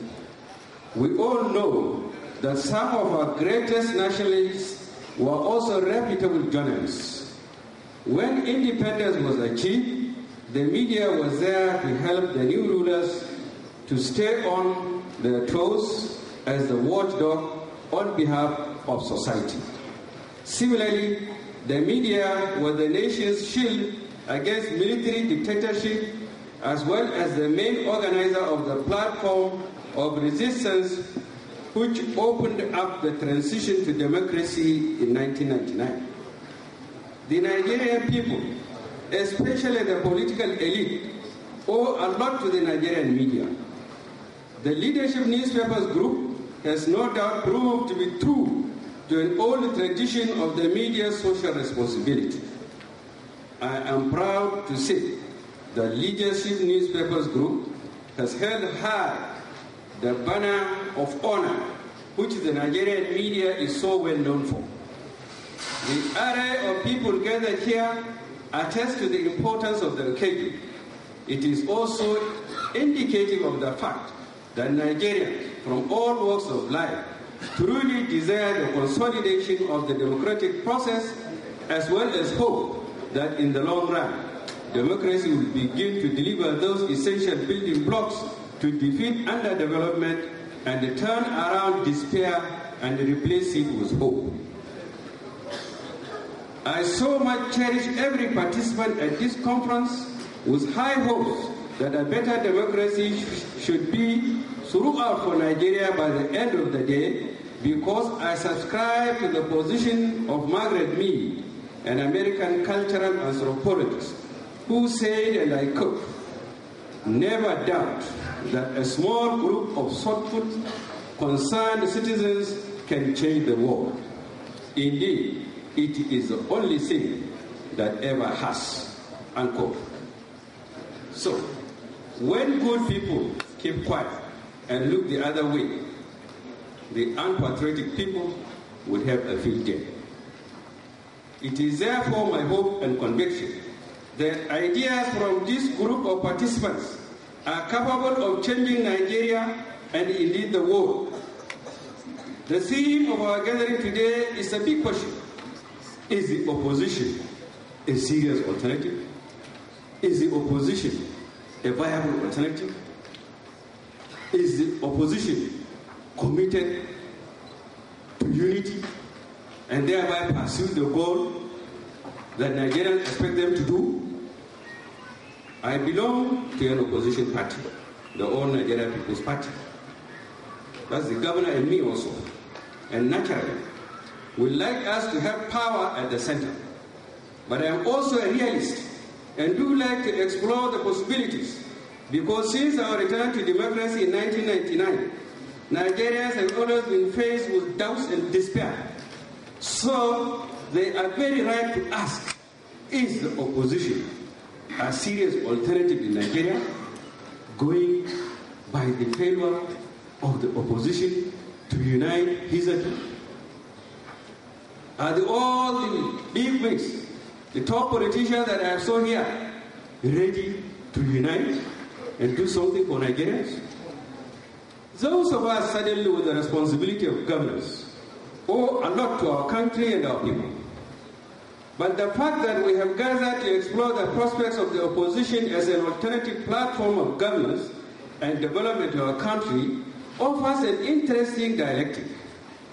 We all know that some of our greatest nationalists were also reputable journalists. When independence was achieved, the media was there to help the new rulers to stay on their toes as the watchdog on behalf of society. Similarly, the media was the nation's shield against military dictatorship, as well as the main organizer of the platform of resistance which opened up the transition to democracy in 1999. The Nigerian people, especially the political elite, owe a lot to the Nigerian media. The Leadership Newspapers Group has no doubt proved to be true to an old tradition of the media's social responsibility. I am proud to say the Leadership Newspapers Group has held high the banner of honor, which the Nigerian media is so well known for. The array of people gathered here attest to the importance of the occasion. It is also indicative of the fact that Nigerians from all walks of life truly desire the consolidation of the democratic process, as well as hope that in the long run, democracy will begin to deliver those essential building blocks to defeat underdevelopment and turn around despair and replace it with hope. I so much cherish every participant at this conference with high hopes that a better democracy should be throughout for Nigeria by the end of the day, because I subscribe to the position of Margaret Mead, an American cultural anthropologist, who said, and I quote, "Never doubt that a small group of thoughtful,
concerned citizens can change the world. Indeed, it is the only thing that ever has, unquote. So, when good people keep quiet and look the other way, the unpatriotic people would have a field day. It is therefore my hope and conviction that ideas from this group of participants are capable of changing Nigeria and indeed the world. The theme of our gathering today is a big question. Is the opposition a serious alternative? Is the opposition a viable alternative? Is the opposition committed to unity and thereby pursue the goal that Nigerians expect them to do? I belong to an opposition party, the All Nigeria People's Party. That's the governor and me also. And naturally, we like us to have power at the center. But I am also a realist and do like to explore the possibilities, because since our return to democracy in 1999, Nigerians have always been faced with doubts and despair. So they are very right to ask, is the opposition a serious alternative in Nigeria, going by the failure of the opposition to unite hitherto? Are all the big wigs, the top politicians that I saw here, ready to unite and do something for Nigerians? Those of us suddenly with the responsibility of governance owe a lot to our country and our people. But the fact that we have gathered to explore the prospects of the opposition as an alternative platform of governance and development to our country offers an interesting dialectic.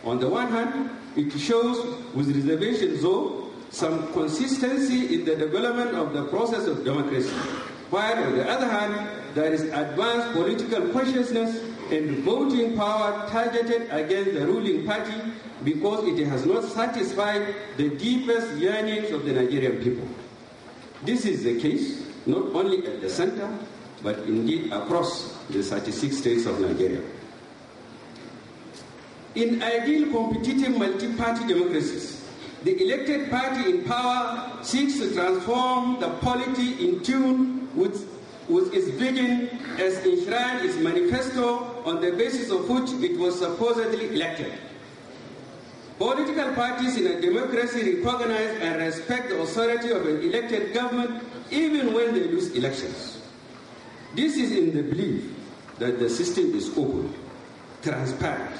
On the one hand, it shows, with reservations though, some consistency in the development of the process of democracy, while on the other hand, there is advanced political consciousness and voting power targeted against the ruling party because it has not satisfied the deepest yearnings of the Nigerian people. This is the case not only at the center, but indeed across the 36 states of Nigeria. In ideal competitive multi-party democracies, the elected party in power seeks to transform the polity in tune with its vision as enshrined its manifesto on the basis of which it was supposedly elected. Political parties in a democracy recognize and respect the authority of an elected government even when they lose elections. This is in the belief that the system is open, transparent,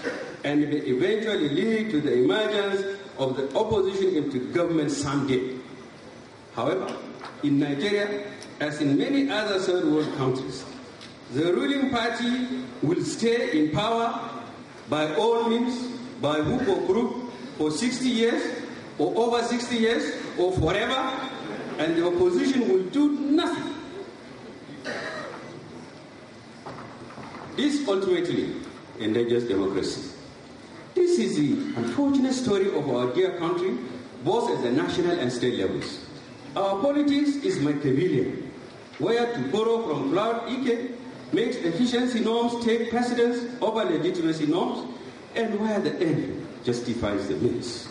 and may eventually lead to the emergence of the opposition into government someday. However, in Nigeria, as in many other third world countries, the ruling party will stay in power by all means, by hook or crook, for 60 years, or over 60 years, or forever, and the opposition will do nothing. This ultimately endangers democracy. This is the unfortunate story of our dear country, both at the national and state levels. Our politics is Machiavellian, where, to borrow from Claude Ike, makes efficiency norms take precedence over legitimacy norms, and where the end justifies the means.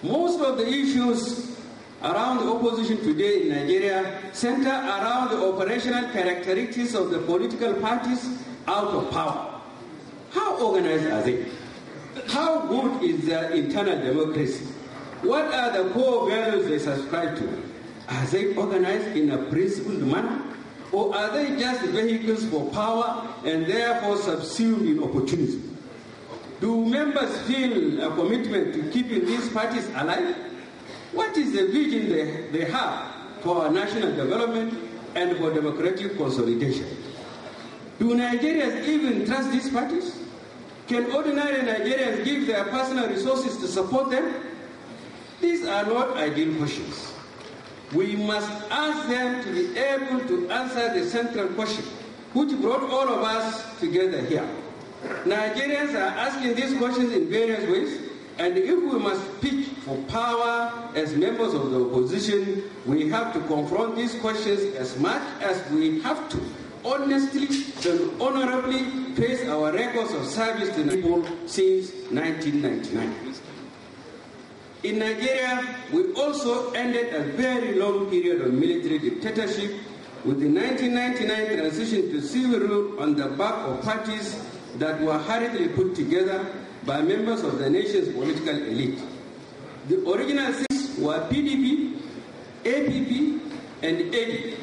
Most of the issues around the opposition today in Nigeria center around the operational characteristics of the political parties out of power. How organized are they? How good is their internal democracy? What are the core values they subscribe to? Are they organized in a principled manner? Or are they just vehicles for power and therefore subsumed in opportunism? Do members feel a commitment to keeping these parties alive? What is the vision they have for our national development and for democratic consolidation? Do Nigerians even trust these parties? Can ordinary Nigerians give their personal resources to support them? These are not ideal questions. We must ask them to be able to answer the central question, which brought all of us together here. Nigerians are asking these questions in various ways, and if we must pitch for power as members of the opposition, we have to confront these questions as much as we have to honestly and honorably face our records of service to the people since 1999. In Nigeria, we also ended a very long period of military dictatorship with the 1999 transition to civil rule on the back of parties that were hurriedly put together by members of the nation's political elite. The original six were PDP, APP, and AD,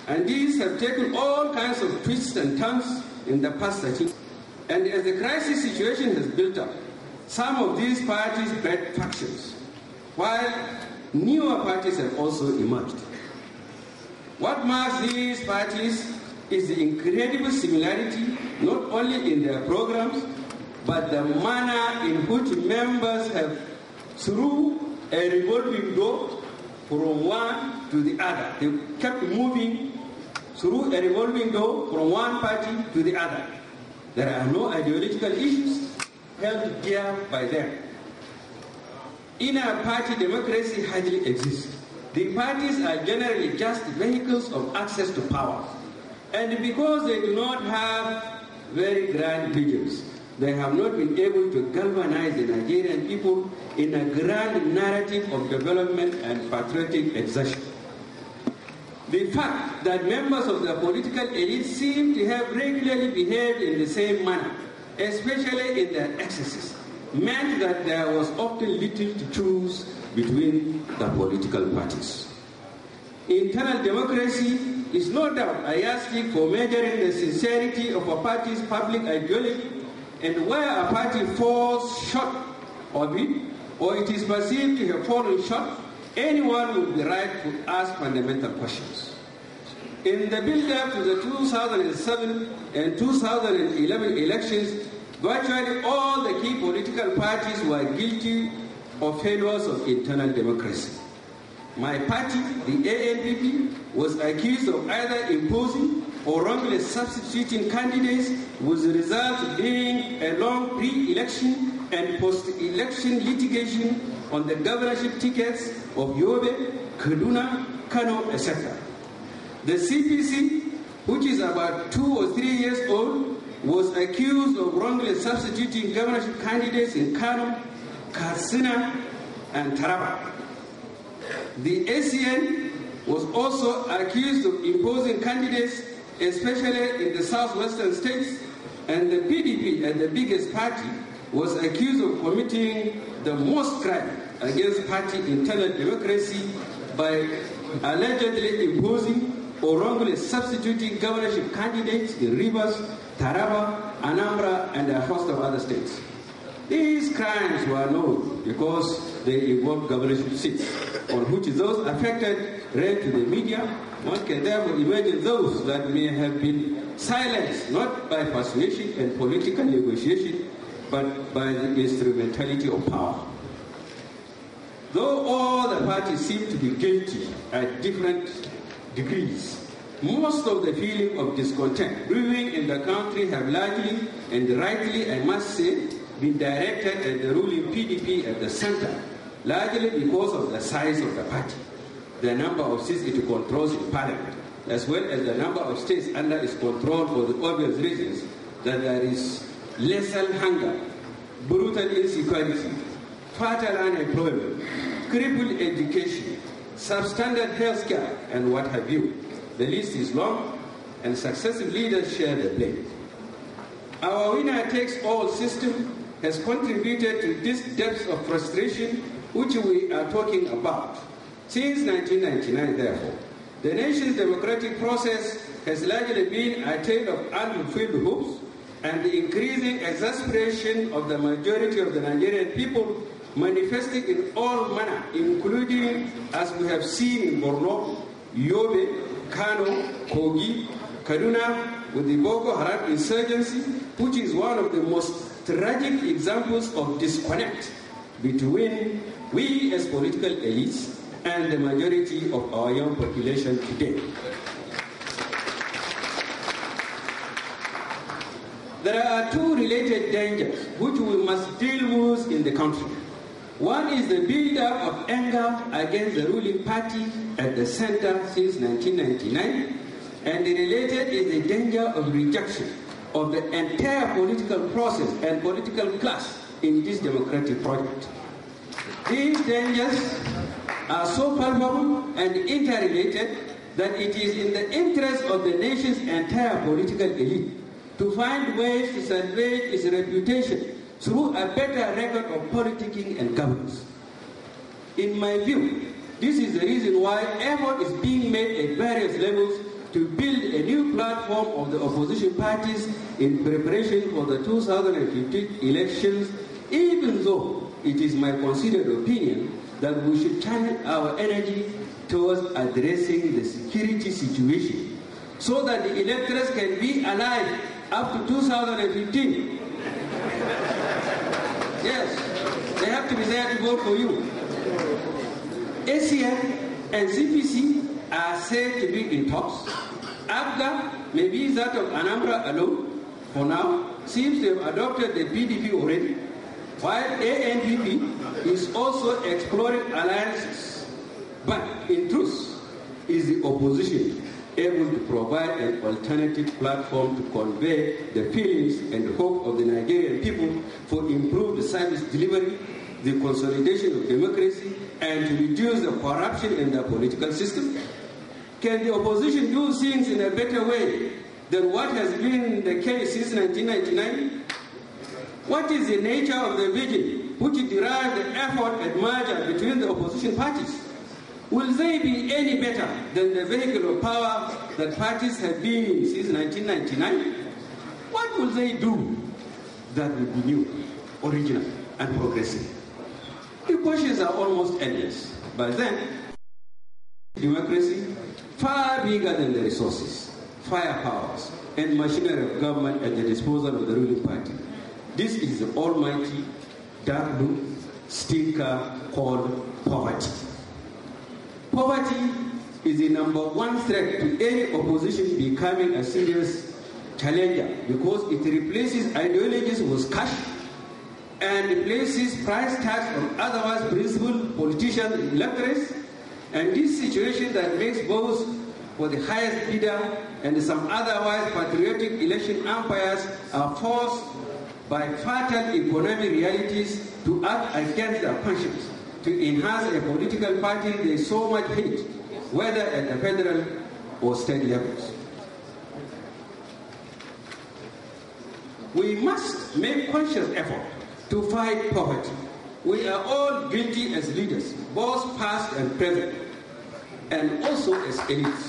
and these have taken all kinds of twists and turns in the past 13 years. And as the crisis situation has built up, some of these parties bred factions, while newer parties have also emerged. What marks these parties is the incredible similarity, not only in their programs, but the manner in which members have, through a revolving door, from one to the other. They kept moving through a revolving door from one party to the other. There are no ideological issues held dear by them. Inner party democracy hardly exists. The parties are generally just vehicles of access to power. And because they do not have very grand visions, they have not been able to galvanize the Nigerian people in a grand narrative of development and patriotic exertion. The fact that members of the political elite seem to have regularly behaved in the same manner, especially in their excesses, meant that there was often little to choose between the political parties. Internal democracy is no doubt a yardstick for measuring the sincerity of a party's public ideology, and where a party falls short of it, or it is perceived to have fallen short, anyone would be right to ask fundamental questions. In the build-up to the 2007 and 2011 elections, virtually all the key political parties were guilty of failures of internal democracy. My party, the ANPP, was accused of either imposing or wrongly substituting candidates, with the result being a long pre-election and post-election litigation on the governorship tickets of Yobe, Kaduna, Kano, etc. The CPC, which is about 2 or 3 years old, was accused of wrongly substituting governorship candidates in Kano, Katsina, and Taraba. The ACN was also accused of imposing candidates, especially in the southwestern states, and the PDP, as the biggest party, was accused of committing the most crime against party internal democracy by allegedly imposing or wrongly substituting governorship candidates in Rivers, Taraba, Anambra, and a host of other states. These crimes were known because they involved governorship seats, on which those affected ran to the media. One can therefore imagine those that may have been silenced not by persuasion and political negotiation, but by the instrumentality of power. Though all the parties seem to be guilty at different degrees, most of the feeling of discontent brewing in the country have largely and rightly, I must say, been directed at the ruling PDP at the center, largely because of the size of the party, the number of seats it controls in parliament, as well as the number of states under its control, for the obvious reasons that there is lethal hunger, brutal insecurity, fatal unemployment, crippled education, substandard health care, and what have you. The list is long, and successive leaders share the blame. Our winner-takes-all system has contributed to this depth of frustration which we are talking about. Since 1999, therefore, the nation's democratic process has largely been a tale of unfulfilled hopes and the increasing exasperation of the majority of the Nigerian people, manifesting in all manner, including, as we have seen in Borno, Yobe, Kano, Kogi, Kaduna, with the Boko Haram insurgency, which is one of the most tragic examples of disconnect between we as political elites and the majority of our young population today. There are two related dangers which we must deal with in the country. One is the build-up of anger against the ruling party at the center since 1999, and related is the danger of rejection of the entire political process and political class in this democratic project. These dangers are so palpable and interrelated that it is in the interest of the nation's entire political elite to find ways to salvage its reputation through a better record of politicking and governance. In my view, this is the reason why effort is being made at various levels to build a new platform of the opposition parties in preparation for the 2015 elections, even though it is my considered opinion that we should channel our energy towards addressing the security situation so that the electors can be alive up to 2015. Yes, they have to be there to vote for you. ACN and CPC are said to be in talks. ABGA, maybe that of Anambra alone, for now, seems to have adopted the PDP already, while ANPP is also exploring alliances. But in truth, is the opposition able to provide an alternative platform to convey the feelings and hope of the Nigerian people for improved service delivery, the consolidation of democracy, and to reduce the corruption in the political system? Can the opposition do things in a better way than what has been the case since 1999? What is the nature of the vision which derives the effort at merger between the opposition parties? Will they be any better than the vehicle of power that parties have been since 1999? What will they do that will be new, original, and progressive? The questions are almost endless. But then, democracy, far bigger than the resources, firepowers, and machinery of government at the disposal of the ruling party. This is the almighty, dark blue stinker called poverty. Poverty is the #1 threat to any opposition becoming a serious challenger because it replaces ideologies with cash and places price tags on otherwise principled politicians and electorates. And this situation that makes both for the highest bidder and some otherwise patriotic election umpires are forced by fatal economic realities to act against their conscience, to enhance a political party they so much hate, whether at the federal or state levels. We must make conscious effort to fight poverty. We are all guilty as leaders, both past and present, and also as elites.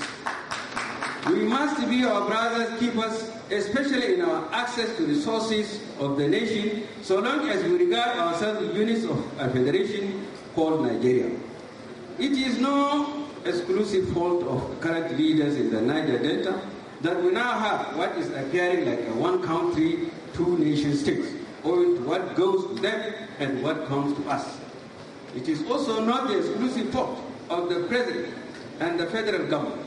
We must be our brothers' keepers, especially in our access to resources of the nation, so long as we regard ourselves as units of a federation called Nigeria. It is no exclusive fault of current leaders in the Niger Delta that we now have what is appearing like a one country, two nation state, owing to what goes to them and what comes to us. It is also not the exclusive fault of the President and the federal government.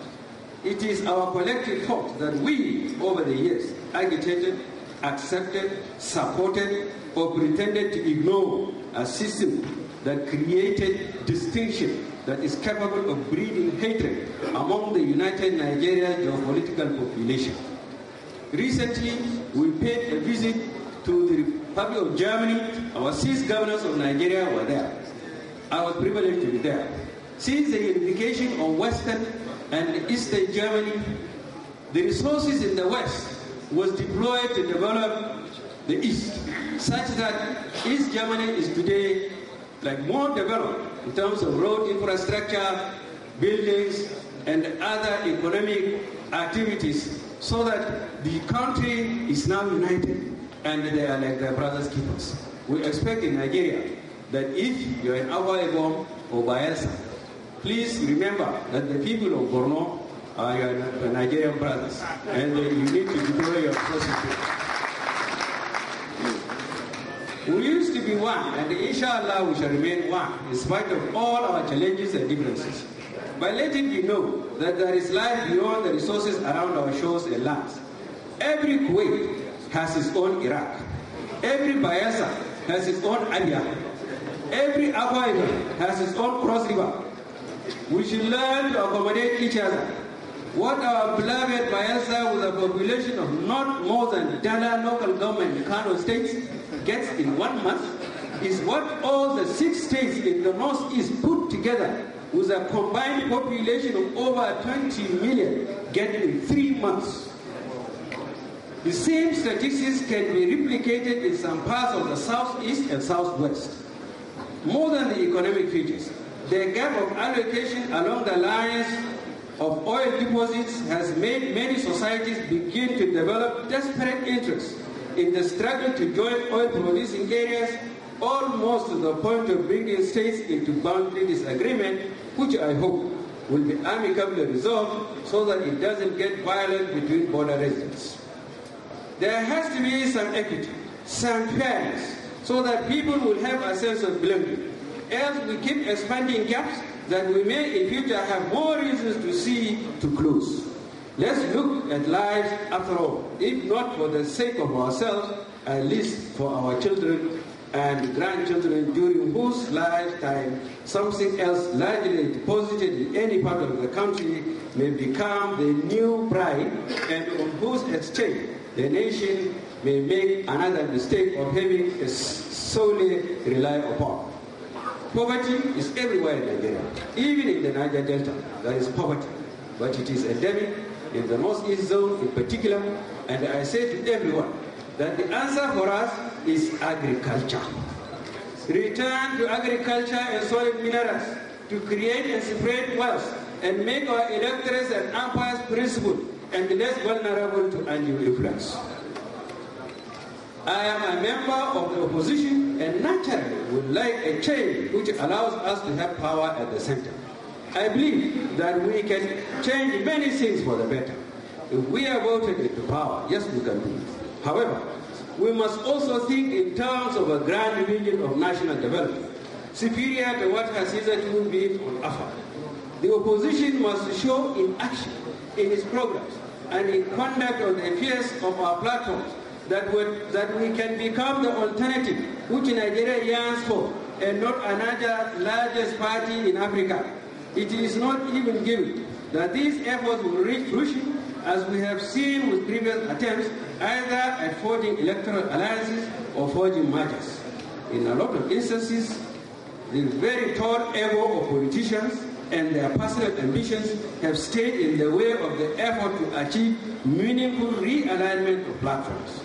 It is our collective fault that we, over the years, agitated, accepted, supported, or pretended to ignore a system that created distinction that is capable of breeding hatred among the united Nigerian geopolitical population. Recently, we paid a visit to the Republic of Germany. Our 6 governors of Nigeria were there. I was privileged to be there. Since the unification of Western and Eastern Germany, the resources in the West was deployed to develop the East, such that East Germany is today like more developed in terms of road infrastructure, buildings, and other economic activities, so that the country is now united and they are like their brothers keepers. We expect in Nigeria that if you're in Akwa Ibom or Bayelsa, please remember that the people of Borno are your Nigerian brothers, and you need to deploy your resources. We used to be one, and inshallah we shall remain one, in spite of all our challenges and differences. But let it be known that there is life beyond the resources around our shores and lands. Every Kuwait has its own Iraq. Every Bayelsa has its own Abia. Every Akwa Ibom has its own Cross River. We should learn to accommodate each other What our beloved Bayelsa, with a population of not more than Dala local government in Kano State, gets in 1 month is what all the 6 states in the northeast put together with a combined population of over 20 million get in 3 months. The same statistics can be replicated in some parts of the southeast and southwest. More than the economic features, the gap of allocation along the lines of oil deposits has made many societies begin to develop desperate interest in the struggle to join oil-producing areas, almost to the point of bringing states into boundary disagreement, which I hope will be amicably resolved so that it doesn't get violent between border residents. There has to be some equity, some fairness, so that people will have a sense of belonging. Else we keep expanding gaps that we may in future have more reasons to see to close. Let's look at lives after all, if not for the sake of ourselves, at least for our children and grandchildren, during whose lifetime something else largely deposited in any part of the country may become the new bride, and on whose exchange the nation may make another mistake of having solely rely upon. Poverty is everywhere in Nigeria. Even in the Niger Delta, there is poverty. But it is endemic in the northeast zone in particular. And I say to everyone that the answer for us is agriculture. Return to agriculture and solid minerals to create and spread wealth and make our electorates and empires principled and less vulnerable to undue influence. I am a member of the opposition and naturally would like a change which allows us to have power at the center. I believe that we can change many things for the better. If we are voted into power, yes, we can do it. However, we must also think in terms of a grand vision of national development, superior to what has hitherto been on offer. The opposition must show in action, in its programs, and in conduct on the affairs of our platforms that we can become the alternative which Nigeria yearns for, and not another largest party in Africa. It is not even given that these efforts will reach fruition, as we have seen with previous attempts, either at forging electoral alliances or forging mergers. In a lot of instances, the very tall ego of politicians and their personal ambitions have stayed in the way of the effort to achieve meaningful realignment of platforms.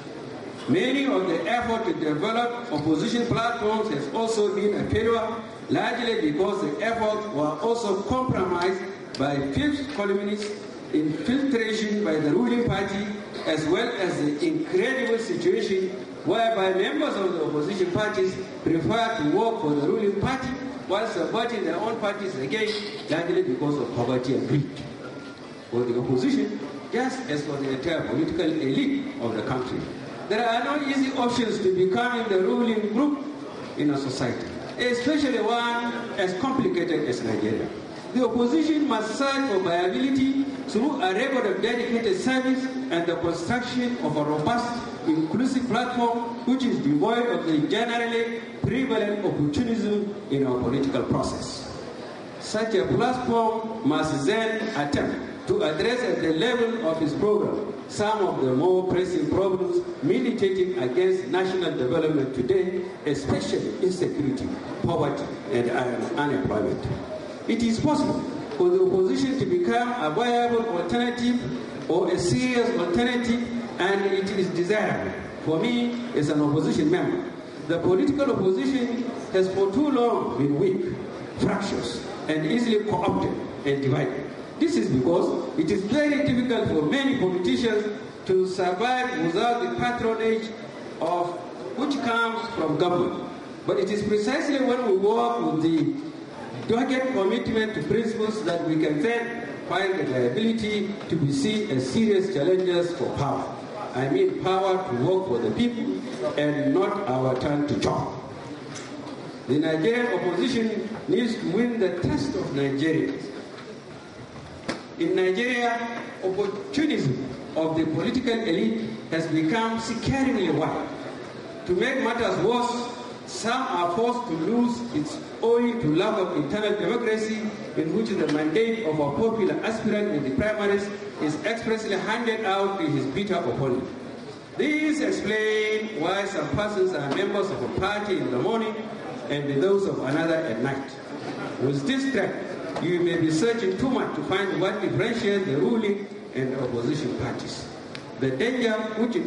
Many of the effort to develop opposition platforms has also been a failure, largely because the efforts were also compromised by fifth columnist infiltration by the ruling party, as well as the incredible situation whereby members of the opposition parties prefer to work for the ruling party while supporting their own parties again, largely because of poverty and greed. For the opposition, just as for the entire political elite of the country, there are no easy options to becoming the ruling group in a society, especially one as complicated as Nigeria. The opposition must search for viability through a record of dedicated service and the construction of a robust, inclusive platform which is devoid of the generally prevalent opportunism in our political process. Such a platform must then attempt to address at the level of its program some of the more pressing problems militating against national development today, especially insecurity, poverty, and unemployment. It is possible for the opposition to become a viable alternative or a serious alternative, and it is desirable. For me, as an opposition member, the political opposition has for too long been weak, fractious, and easily co-opted and divided. This is because it is very difficult for many politicians to survive without the patronage of which comes from government. But it is precisely when we work with the dogged commitment to principles that we can then find the ability to be seen as serious challenges for power. I mean power to work for the people and not our turn to chop. The Nigerian opposition needs to win the trust of Nigerians. In Nigeria, opportunism of the political elite has become sickeningly wide. To make matters worse, Some are forced to lose it owing to lack of internal democracy, in which the mandate of a popular aspirant in the primaries is expressly handed out to his bitter opponent. These explain why some persons are members of a party in the morning and those of another at night. With this track, you may be searching too much to find what differentiates the ruling and opposition parties. The danger which